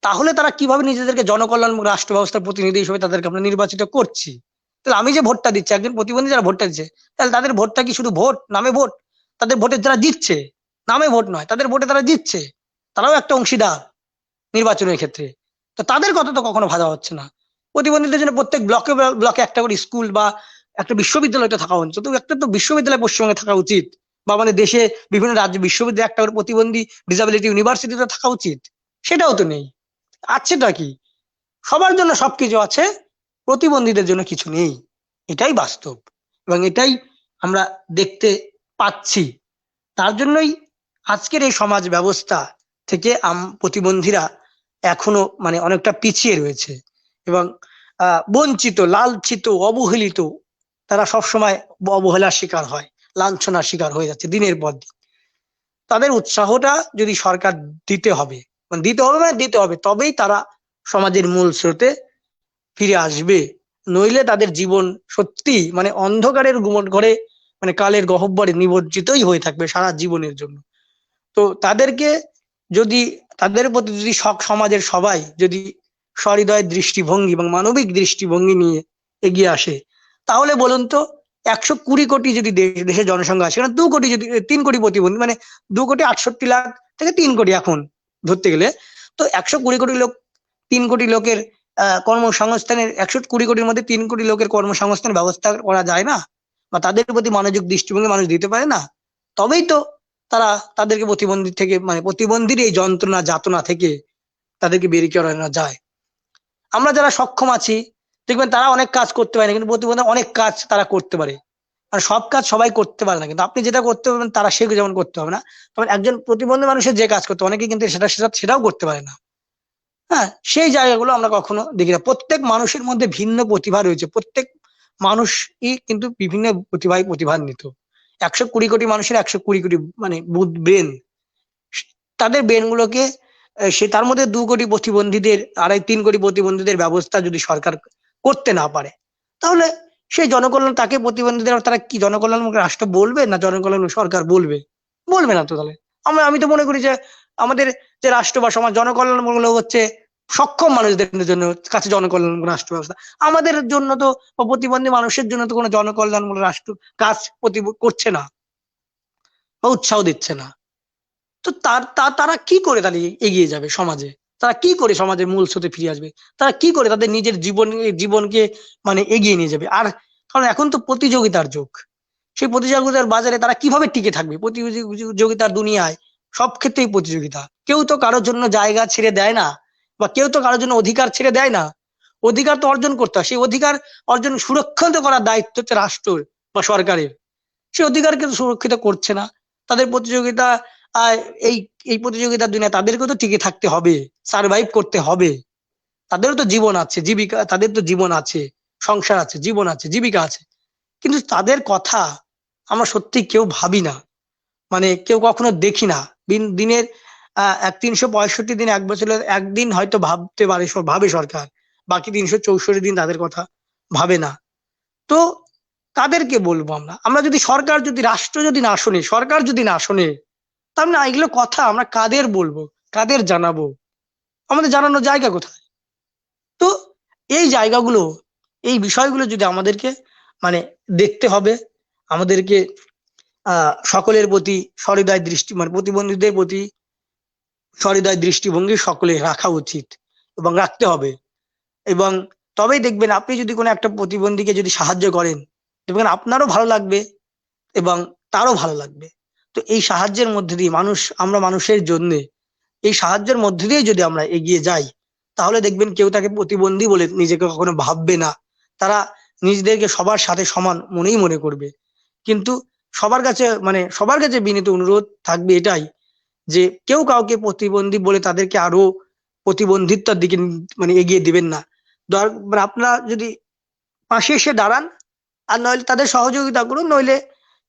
তাহলে তারা কিভাবে নিজেদেরকে জনকল্যাণ রাষ্ট্র ব্যবস্থার প্রতিনিধি হিসেবে তাদেরকে আমরা নির্বাচিত করছি? তাহলে আমি যে ভোটটা দিচ্ছি, একজন প্রতিবন্ধী যারা ভোটটা দিচ্ছে, তাহলে তাদের ভোটটা কি শুধু ভোট, নামে ভোট? তাদের ভোটে যারা জিতছে, নামে ভোট নয়, তাদের ভোটে তারা জিতছে, তারাও একটা অংশীদার নির্বাচনের ক্ষেত্রে। তো তাদের কথা তো কখনো ভাবা হচ্ছে না। প্রতিবন্ধীদের জন্য প্রত্যেক ব্লকে ব্লকে একটা করে স্কুল বা একটা বিশ্ববিদ্যালয় তো থাকা হচ্ছে, তো একটা তো বিশ্ববিদ্যালয় পশ্চিমবঙ্গে থাকা উচিত, বা আমাদের দেশে বিভিন্ন রাজ্য বিশ্ববিদ্যালয় একটা করে প্রতিবন্ধী ডিসাবিলিটি ইউনিভার্সিটি তো থাকা উচিত। সেটাও তো নেই। আছেটা কি? সবার জন্য সবকিছু আছে, প্রতিবন্ধীদের জন্য কিছু নেই। এটাই বাস্তব, এবং এটাই আমরা দেখতে পাচ্ছি। তার জন্যই আজকের এই সমাজ ব্যবস্থা থেকে প্রতিবন্ধীরা এখনো মানে অনেকটা পিছিয়ে রয়েছে, এবং বঞ্চিত, লাঞ্ছিত, অবহেলিত। তারা সবসময় অবহেলার শিকার হয়, লাঞ্ছনার শিকার হয়ে যাচ্ছে দিনের পর দিন। তাদের উৎসাহটা যদি সরকার দিতে হবে, মানে দিতে হবে, তবেই তারা সমাজের মূল স্রোতে ফিরে আসবে। নইলে তাদের জীবন সত্যি মানে অন্ধকারের গুমট ঘরে, মানে কালের গহ্বরে নিমজ্জিতই হয়ে থাকবে সারা জীবনের জন্য। তো তাদেরকে যদি, তাদের প্রতি যদি সমাজের সবাই যদি সহৃদয় দৃষ্টিভঙ্গি এবং মানবিক দৃষ্টিভঙ্গি নিয়ে এগিয়ে আসে, তাহলে বলুন তো 120 কোটি যদি দেশের জনসংখ্যা আছে, 2 কোটি, যদি 3 কোটি প্রতিবন্ধী, মানে 2,68,00,000 থেকে 3 কোটি এখন ধরতে গেলে, তো 120 কোটি লোক, 3 কোটি লোকের কর্মসংস্থানের, 120 কোটির মধ্যে 3 কোটি লোকের কর্মসংস্থানের ব্যবস্থা করা যায় না, বা তাদের প্রতি মানবিক দৃষ্টিভঙ্গি মানুষ দিতে পারে না, তবেই তো তারা তাদেরকে প্রতিবন্ধী থেকে, মানে প্রতিবন্ধীর এই যন্ত্রণা যাতনা থেকে তাদেরকে বের করানো যায়। আমরা যারা সক্ষম আছি, দেখবেন তারা অনেক কাজ করতে পারে না, কিন্তু প্রতিবন্ধী অনেক কাজ তারা করতে পারে। আর সব কাজ সবাই করতে পারে না, কিন্তু আপনি যেটা করতে পারবেন তারা সেগুলো যেমন করতে হবে না, তবে একজন প্রতিবন্ধী মানুষের যে কাজ করতে, অনেকে কিন্তু সেটাও করতে পারে না। হ্যাঁ, সেই জায়গাগুলো আমরা কখনো দেখি না। প্রত্যেক মানুষের মধ্যে ভিন্ন প্রতিভা রয়েছে, প্রত্যেক মানুষই কিন্তু বিভিন্ন প্রতিভান্বিত। 120 কোটি মানুষের 120 কোটি মানে ব্রেন, তাদের ব্রেন গুলোকে সে তার মধ্যে 2 কোটি প্রতিবন্ধীদের, 2.5-3 কোটি প্রতিবন্ধীদের ব্যবস্থা যদি সরকার করতে না পারে, তাহলে সেই জনকল্যাণ তাকে প্রতিবন্ধীদের তারা কি জনকল্যাণমূলক রাষ্ট্র বলবে না জনকল্যাণ সরকার বলবে? বলবে না তো। তাহলে আমি তো মনে করি যে আমাদের যে রাষ্ট্র বা সমাজ জনকল্যাণমূলক হচ্ছে সক্ষম মানুষদের জন্য কাছে জনকল্যাণমূলক রাষ্ট্র ব্যবস্থা। আমাদের জন্য তো বা প্রতিবন্ধী মানুষের জন্য তো কোনো জনকল্যাণমূলক রাষ্ট্র কাজ করছে না বা উৎসাহ দিচ্ছে না। তো তারা কি করে তাহলে এগিয়ে যাবে সমাজে? তারা কি করে সমাজের মূল স্রোতে ফিরে আসবে? তারা কি করে তাদের নিজের জীবনকে মানে এগিয়ে নিয়ে যাবে? আর কারণ এখন তো প্রতিযোগিতার যুগ, সেই প্রতিযোগিতার বাজারে তারা কিভাবে টিকে থাকবে? প্রতিযোগিতার দুনিয়ায় সব ক্ষেত্রেই প্রতিযোগিতা। কেউ তো কারোর জন্য জায়গা ছেড়ে দেয় না, বা কেউ তো কারোর জন্য অধিকার ছেড়ে দেয় না। অধিকার তো অর্জন করতে হয়, সেই অধিকার অর্জন সুরক্ষিত করার দায়িত্ব হচ্ছে রাষ্ট্রের বা সরকারের। সেই অধিকারকে তো সুরক্ষিত করছে না। তাদের প্রতিযোগিতা, আহ এই এই প্রতিযোগিতার দুনিয়ায় তাদেরকেও তো টিকে থাকতে হবে, সার্ভাইভ করতে হবে। তাদেরও তো জীবন আছে, জীবিকা, তাদের তো জীবন আছে, সংসার আছে, জীবন আছে, জীবিকা আছে। কিন্তু তাদের কথা আমরা সত্যি কেউ ভাবি না, মানে কেউ কখনো দেখি না। দিনের 365 দিন, এক বছরের একদিন হয়তো ভাবতে পারে, ভাবে সরকার, বাকি 364 দিন তাদের কথা ভাবে না। তো কাদেরকে বলবো আমরা? আমরা যদি সরকার, যদি রাষ্ট্র যদি না শোনে, সরকার যদি না শোনে, তাহলে না এগুলো কথা আমরা কাদের বলবো, কাদের জানাবো? আমাদের জানানোর জায়গা কোথায়? তো এই জায়গাগুলো, এই বিষয়গুলো যদি আমাদেরকে মানে দেখতে হবে, আমাদেরকে সকলের প্রতি সহৃদয় দৃষ্টি, মানে প্রতিবন্ধীদের প্রতি সহৃদয় দৃষ্টিভঙ্গি সকলে রাখা উচিত এবং রাখতে হবে। এবং তবেই দেখবেন, আপনি যদি কোনো একটা প্রতিবন্ধীকে যদি সাহায্য করেন, দেখবেন আপনারও ভালো লাগবে এবং তারও ভালো লাগবে। তো এই সাহায্যের মধ্যে দিয়ে আমরা মানুষের জন্য এই সাহায্যের মধ্যে দিয়ে যদি আমরা এগিয়ে যাই, তাহলে দেখবেন কেউ তাকে প্রতিবন্ধী বলে নিজেকে কখনো ভাববে না। তারা নিজেদেরকে সবার সাথে সমান মনেই মনে করবে। কিন্তু সবার কাছে বিনীত অনুরোধ থাকবে এটাই, যে কেউ কাউকে প্রতিবন্ধী বলে তাদেরকে আরো প্রতিবন্ধিত্বের দিকে মানে এগিয়ে দিবেন না। মানে আপনারা যদি পাশে এসে দাঁড়ান, আর নইলে তাদের সহযোগিতা করুন, নইলে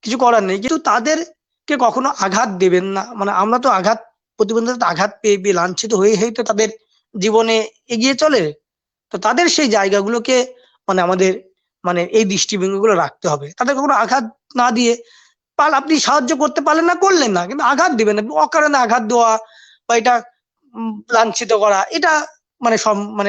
কিছু করার নেই, কিন্তু তাদেরকে কখনো আঘাত দেবেন না। মানে আমরা তো প্রতিবন্ধীদের আঘাত পেয়ে পেয়ে লাঞ্ছিত হয়ে হয়ে তো তাদের জীবনে এগিয়ে চলে। তো তাদের সেই জায়গাগুলোকে মানে আমাদের মানে এই দৃষ্টিভঙ্গিগুলো রাখতে হবে। তাদের কখনো আঘাত না দিয়ে, আপনি সাহায্য করতে পারলেন না, করলেন না, কিন্তু আঘাত দিবেন না। অকারণে আঘাত দেওয়া বা এটা লাঞ্ছিত করা, এটা মানে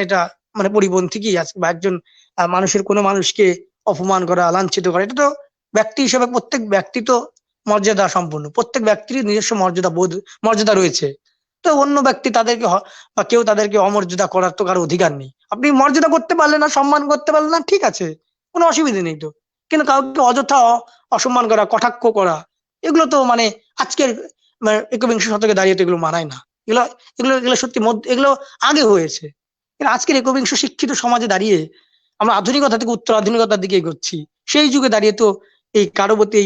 এটা মানে পরিপন্থী কি আছে? বা একজন মানুষের, কোনো মানুষকে অপমান করা, লাঞ্ছিত করা, এটা তো ব্যক্তি হিসেবে প্রত্যেক ব্যক্তি তো মর্যাদা সম্পন্ন, প্রত্যেক ব্যক্তির নিজস্ব মর্যাদা রয়েছে। তো অন্য ব্যক্তি তাদেরকে বা কেউ তাদেরকে অমর্যাদা করার তো কারো অধিকার নেই। আপনি মর্যাদা করতে পারলেন না, সম্মান করতে পারলেন না, ঠিক আছে, কোনো অসুবিধা নেই তো। কিন্তু কাউকে অযথা অসম্মান করা, কটাক্ষ করা, এগুলো তো মানে আজকের মানে একবিংশ শতকে দাঁড়িয়ে তো এগুলো মানায় না। এগুলো এগুলো এগুলো সত্যি এগুলো আগে হয়েছে, কিন্তু আজকের একবিংশ শিক্ষিত সমাজে দাঁড়িয়ে আমরা আধুনিকতা থেকে উত্তর আধুনিকতার দিকে এগোচ্ছি। সেই যুগে দাঁড়িয়ে তো এই কারো প্রতি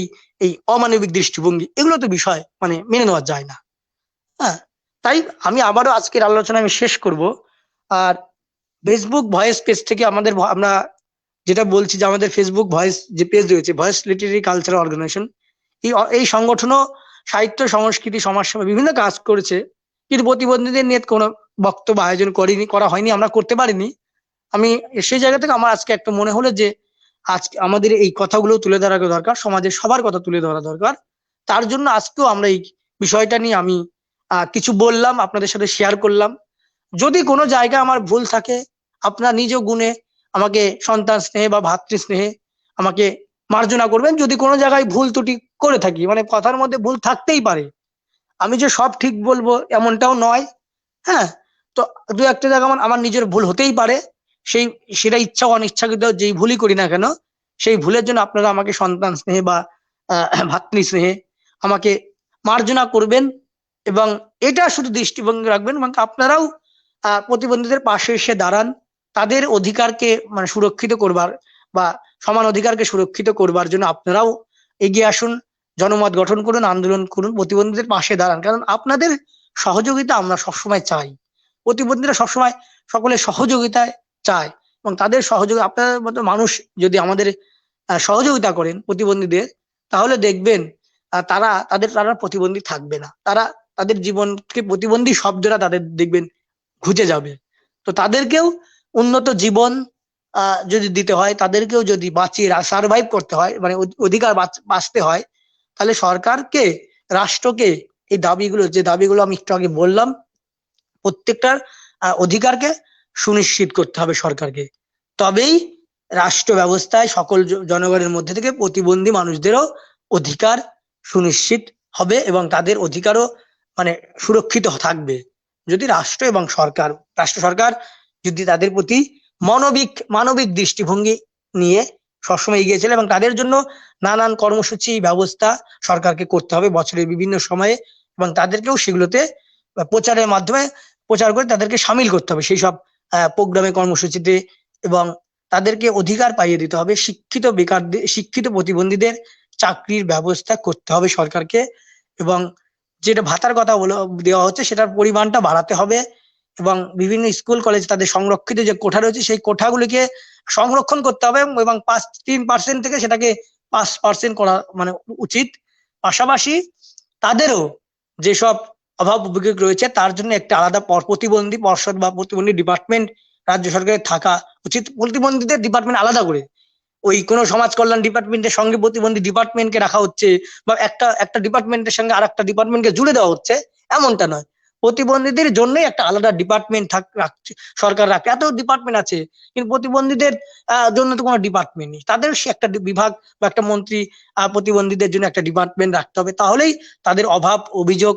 এই অমানবিক দৃষ্টিভঙ্গি, এগুলো তো বিষয় মানে মেনে নেওয়া যায় না। হ্যাঁ, তাই আমি আবারও আজকের আলোচনা আমি শেষ করব। আর ফেসবুক ভয়েস পেজ থেকে আমরা যেটা বলছি, যে আমাদের ফেসবুক ভয়েস যে পেজ রয়েছে, ভয়েস লিটারি কালচারাল অর্গানাইজেশন, এই সংগঠনও সাহিত্য, সংস্কৃতি, সমাজসেবা বিভিন্ন কাজ করেছে, কিন্তু প্রতিবন্ধীদের নিয়ে কোনো বক্তব্য আয়োজন করা হয়নি, আমরা করতে পারিনি। আমি সেই জায়গা থেকে আমার আজকে একটা মনে হলো যে আজকে আমাদের এই কথাগুলো তুলে ধরা দরকার, সমাজের সবার কথা তুলে ধরা দরকার। তার জন্য আজকেও আমরা এই বিষয়টা নিয়ে আমি কিছু বললাম, আপনাদের সাথে শেয়ার করলাম। যদি কোনো জায়গায় আমার ভুল থাকে, আপনার নিজ গুণে আমাকে সন্তান স্নেহে বা ভাতৃ স্নেহে আমাকে মার্জনা করবেন। যদি কোনো জায়গায় ভুল ত্রুটি করে থাকি, মানে কথার মধ্যে ভুল থাকতেই পারে, আমি যে সব ঠিক বলবো এমনটাও নয়। হ্যাঁ, তো দু একটা জায়গা আমার নিজের ভুল হতেই পারে। সেটা ইচ্ছা অনিচ্ছাকৃত যেই ভুলই করি না কেন, সেই ভুলের জন্য আপনারা আমাকে সন্তান স্নেহে বা ভাতৃ স্নেহে আমাকে মার্জনা করবেন। এবং এটা শুধু দৃষ্টিভঙ্গি রাখবেন, এবং আপনারাও প্রতিবন্ধীদের পাশে এসে দাঁড়ান, তাদের অধিকারকে মানে সুরক্ষিত করবার বা সমান অধিকারকে সুরক্ষিত করবার জন্য আপনারাও এগিয়ে আসুন, জনমত গঠন করুন, আন্দোলন করুন, প্রতিবন্ধীদের পাশে দাঁড়ান। কারণ আপনাদের সহযোগিতা আমরা সবসময় চাই। প্রতিবন্ধীরা সবসময় সকলের সহযোগিতায় চায়, এবং তাদের সহযোগিতা, আপনাদের মতো মানুষ যদি আমাদের সহযোগিতা করেন প্রতিবন্ধীদের, তাহলে দেখবেন তারা প্রতিবন্ধী থাকবে না। তাদের জীবনকে প্রতিবন্ধী শব্দটা তাদের দেখবেন ঘুচে যাবে। তো তাদেরকেও উন্নত জীবন, যদি দিতে হয়, তাদেরকেও যদি বাঁচিয়ে সার্ভাইভ করতে হয়, মানে অধিকার বাঁচতে হয়, তাহলে সরকারকে, রাষ্ট্রকে এই দাবিগুলো, যে দাবিগুলো আমি একটু আগে বললাম, প্রত্যেকটার অধিকারকে সুনিশ্চিত করতে হবে সরকারকে। তবেই রাষ্ট্র ব্যবস্থায় সকল জনগণের মধ্যে থেকে প্রতিবন্ধী মানুষদেরও অধিকার সুনিশ্চিত হবে এবং তাদের অধিকারও মানে সুরক্ষিত থাকবে। যদি রাষ্ট্র এবং সরকার, রাষ্ট্র সরকার যদি তাদের প্রতি মানবিক দৃষ্টিভঙ্গি নিয়ে সবসময় এগিয়ে চলে, এবং তাদের জন্য নানান কর্মসূচি ব্যবস্থা সরকারকে করতে হবে বছরের বিভিন্ন সময়ে, এবং তাদেরকেও সেগুলোতে প্রচারের মাধ্যমে প্রচার করে তাদেরকে সামিল করতে হবে সেই সব প্রোগ্রামে, কর্মসূচিতে, এবং তাদেরকে অধিকার পাইয়ে দিতে হবে। শিক্ষিত প্রতিবন্ধীদের চাকরির ব্যবস্থা করতে হবে সরকারকে, এবং যেটা ভাতার কথা দেওয়া হচ্ছে সেটার পরিমাণটা বাড়াতে হবে, এবং বিভিন্ন স্কুল কলেজ তাদের সংরক্ষিত যে কোঠা রয়েছে সেই কোঠাগুলিকে সংরক্ষণ করতে হবে, এবং 3% থেকে সেটাকে 5% করা মানে উচিত। পাশাপাশি তাদেরও যেসব অভাব অভিযোগ রয়েছে তার জন্য একটা আলাদা প্রতিবন্ধী পর্ষদ বা প্রতিবন্ধী ডিপার্টমেন্ট রাজ্য সরকারের থাকা উচিত। প্রতিবন্ধীদের ডিপার্টমেন্ট আলাদা করে, ওই কোনো সমাজ কল্যাণ ডিপার্টমেন্টের সঙ্গে প্রতিবন্ধী ডিপার্টমেন্টকে রাখা হচ্ছে, বা একটা ডিপার্টমেন্টের সঙ্গে আর একটা ডিপার্টমেন্টকে জুড়ে দেওয়া হচ্ছে, এমনটা নয়। প্রতিবন্ধীদের জন্যই একটা আলাদা ডিপার্টমেন্ট রাখছে সরকার, রাখে। এত ডিপার্টমেন্ট আছে, কিন্তু প্রতিবন্ধীদের জন্য তো কোনো ডিপার্টমেন্ট নেই। তাদের সে একটা বিভাগ বা একটা মন্ত্রী প্রতিবন্ধীদের জন্য একটা ডিপার্টমেন্ট রাখতে হবে, তাহলেই তাদের অভাব অভিযোগ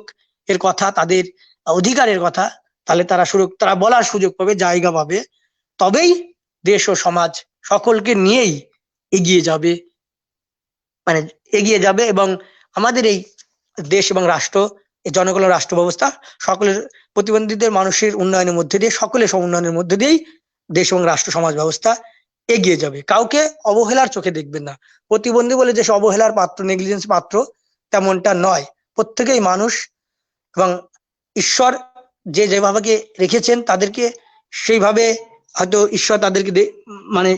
এর কথা, তাদের অধিকারের কথা, তাহলে তারা বলার সুযোগ পাবে, জায়গা পাবে। তবেই দেশ ও সমাজ সকলকে নিয়েই এগিয়ে যাবে, মানে এগিয়ে যাবে, এবং আমাদের এই দেশ এবং রাষ্ট্র, এই জনকল্যাণ রাষ্ট্র ব্যবস্থা সকলের, প্রতিবন্ধীদের মানুষের উন্নয়নের মধ্যে দিয়ে, সকলের উন্নয়নের মধ্যে দিয়েই দেশ এবং রাষ্ট্র সমাজ ব্যবস্থা এগিয়ে যাবে। কাউকে অবহেলার চোখে দেখবেন না। প্রতিবন্ধী বলে যে অবহেলার পাত্র, নেগলিজেন্স পাত্র, তেমনটা নয়। প্রত্যেকেই মানুষ, এবং ঈশ্বর যেভাবে রেখেছেন তাদেরকে সেইভাবে হয়তো ঈশ্বর তাদেরকে মানে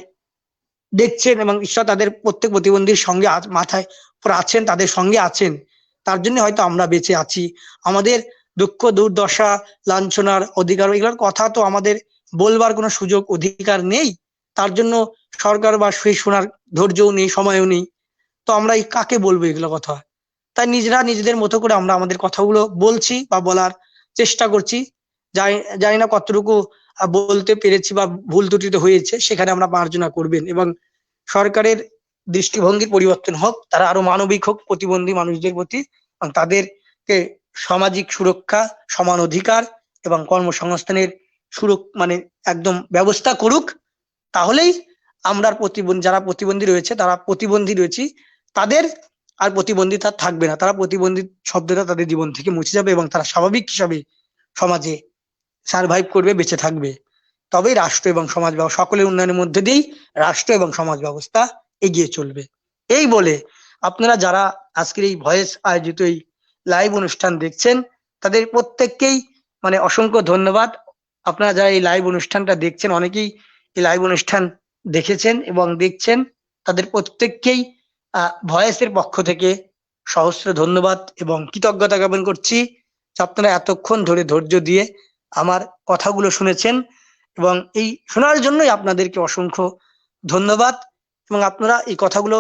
দেখছেন, এবং ঈশ্বর তাদের প্রত্যেক প্রতিবন্ধীর সঙ্গে মাথায় উপর আছেন, তাদের সঙ্গে আছেন। তার জন্য হয়তো আমরা বেঁচে আছি। আমাদের দুঃখ দুর্দশা লাঞ্ছনার অধিকার, এগুলোর কথা তো আমাদের বলবার কোনো সুযোগ অধিকার নেই। তার জন্য সরকার বা সেই শোনার ধৈর্যও নেই, সময়ও নেই। তো আমরা কাকে বলবো এগুলো কথা? তাই নিজেরা নিজেদের মতো করে আমরা আমাদের কথাগুলো বলছি বা বলার চেষ্টা করছি। জানি না কতটুকু বলতে পেরেছি বা ভুল ত্রুটিতে হয়েছে, সেখানে আমরা মার্জনা করবেন, এবং সরকারের দৃষ্টিভঙ্গির পরিবর্তন হোক, তারা আরো মানবিক হোক প্রতিবন্ধী মানুষদের প্রতি, এবং তাদেরকে সামাজিক সুরক্ষা, সমান অধিকার এবং কর্মসংস্থানের মানে একদম ব্যবস্থা করুক। তাহলেই আমরা যারা প্রতিবন্ধী রয়েছে, তারা প্রতিবন্ধী রয়েছি, তাদের আর প্রতিবন্ধিতা থাকবে না। তারা প্রতিবন্ধী শব্দটা তাদের জীবন থেকে মুছে যাবে, এবং তারা স্বাভাবিক হিসাবে সমাজে সার্ভাইভ করবে, বেঁচে থাকবে। তবেই রাষ্ট্র এবং সমাজ ব্যবস্থা, সকলের উন্নয়নের মধ্যে দিয়েই রাষ্ট্র এবং সমাজ ব্যবস্থা এগিয়ে চলবে। এই বলে আপনারা যারা আজকের এই ভয়েস আয়োজিত এই লাইভ অনুষ্ঠান দেখছেন, তাদের প্রত্যেককেই মানে অসংখ্য ধন্যবাদ। আপনারা যারা এই লাইভ অনুষ্ঠানটা দেখছেন, অনেকেই এই লাইভ অনুষ্ঠান দেখেছেন এবং দেখছেন, তাদের প্রত্যেককেই ভয়েসের পক্ষ থেকে সহস্র ধন্যবাদ এবং কৃতজ্ঞতা জ্ঞাপন করছি। আপনারা এতক্ষণ ধরে ধৈর্য দিয়ে আমার কথাগুলো শুনেছেন, এবং এই শোনার জন্যই আপনাদেরকে অসংখ্য ধন্যবাদ। এবং আপনারা এই কথাগুলো,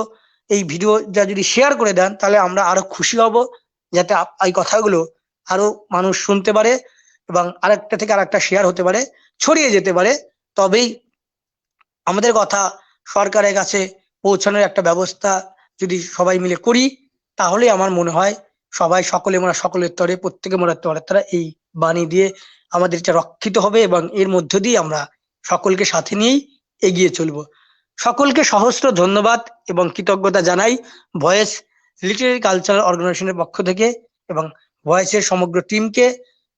এই ভিডিওটা যদি শেয়ার করে দেন, তাহলে আমরা আরো খুশি হব, যাতে এই কথাগুলো আরো মানুষ শুনতে পারে, এবং আরেকটা থেকে আরেকটা শেয়ার হতে পারে, ছড়িয়ে যেতে পারে। তবেই আমাদের কথা সরকারের কাছে পৌঁছানোর একটা ব্যবস্থা যদি সবাই মিলে করি, তাহলে আমার মনে হয় সকলের তরে, প্রত্যেকে মোরা তারা এই বাণী দিয়ে আমাদের এটা রক্ষিত হবে, এবং এর মধ্য দিয়ে আমরা সকলকে সাথে নিয়েই এগিয়ে চলবো। সকলকে সহস্র ধন্যবাদ এবং কৃতজ্ঞতা জানাই ভয়েস লিটারেরি কালচারাল অর্গানাইজেশনের পক্ষ থেকে, এবং ভয়েসের সমগ্র টিমকে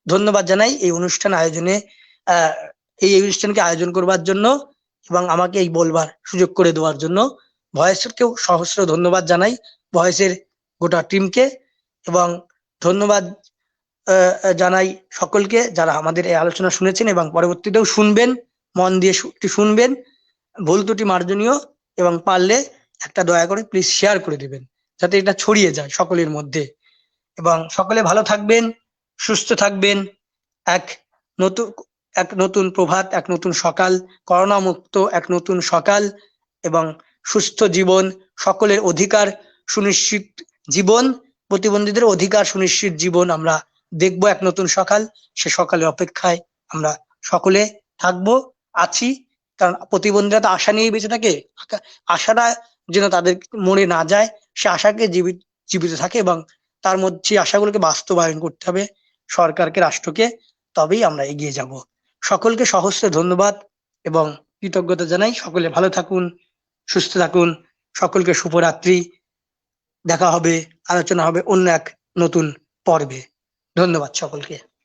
ধন্যবাদ জানাই এই অনুষ্ঠান আয়োজনে, এই অনুষ্ঠানকে আয়োজন করবার জন্য, এবং আমাকে এই বলবার সুযোগ করে দেওয়ার জন্য ভয়েসকেও সহস্র ধন্যবাদ জানাই, ভয়েসের গোটা টিমকে। এবং ধন্যবাদ জানাই সকলকে যারা আমাদের এই আলোচনা শুনেছেন এবং পরবর্তীতেও শুনবেন, মন দিয়ে শুনবেন। ভুল ত্রুটি মার্জনীয়, এবং পারলে একটা দয়া করে প্লিজ শেয়ার করে দিবেন, যাতে এটা ছড়িয়ে যায় সকলের মধ্যে। এবং সকলে ভালো থাকবেন, সুস্থ থাকবেন। এক নতুন প্রভাত, এক নতুন সকাল, করোনা মুক্ত এক নতুন সকাল এবং সুস্থ জীবন, সকলের অধিকার সুনিশ্চিত জীবন, প্রতিবন্ধীদের অধিকার সুনিশ্চিত জীবন আমরা দেখব এক নতুন সকাল। সে সকালের অপেক্ষায় আমরা সকলে থাকবো, আছি। কারণ প্রতিবন্ধীরা তো আশা নিয়েই বেঁচে থাকে, আশাটা যেন তাদের মরে না যায়, সে আশাকে জীবিত জীবিত থাকে এবং তার মধ্যে আশাগুলোকে বাস্তবায়ন করতে হবে সরকারকে, রাষ্ট্রকে, তবেই আমরা এগিয়ে যাব। সকলকে সহস্র ধন্যবাদ এবং কৃতজ্ঞতা জানাই। সকলে ভালো থাকুন, সুস্থ থাকুন। সকলকে শুভরাত্রি। দেখা হবে, আলোচনা হবে অন্য এক নতুন পর্বে। ধন্যবাদ সকলকে।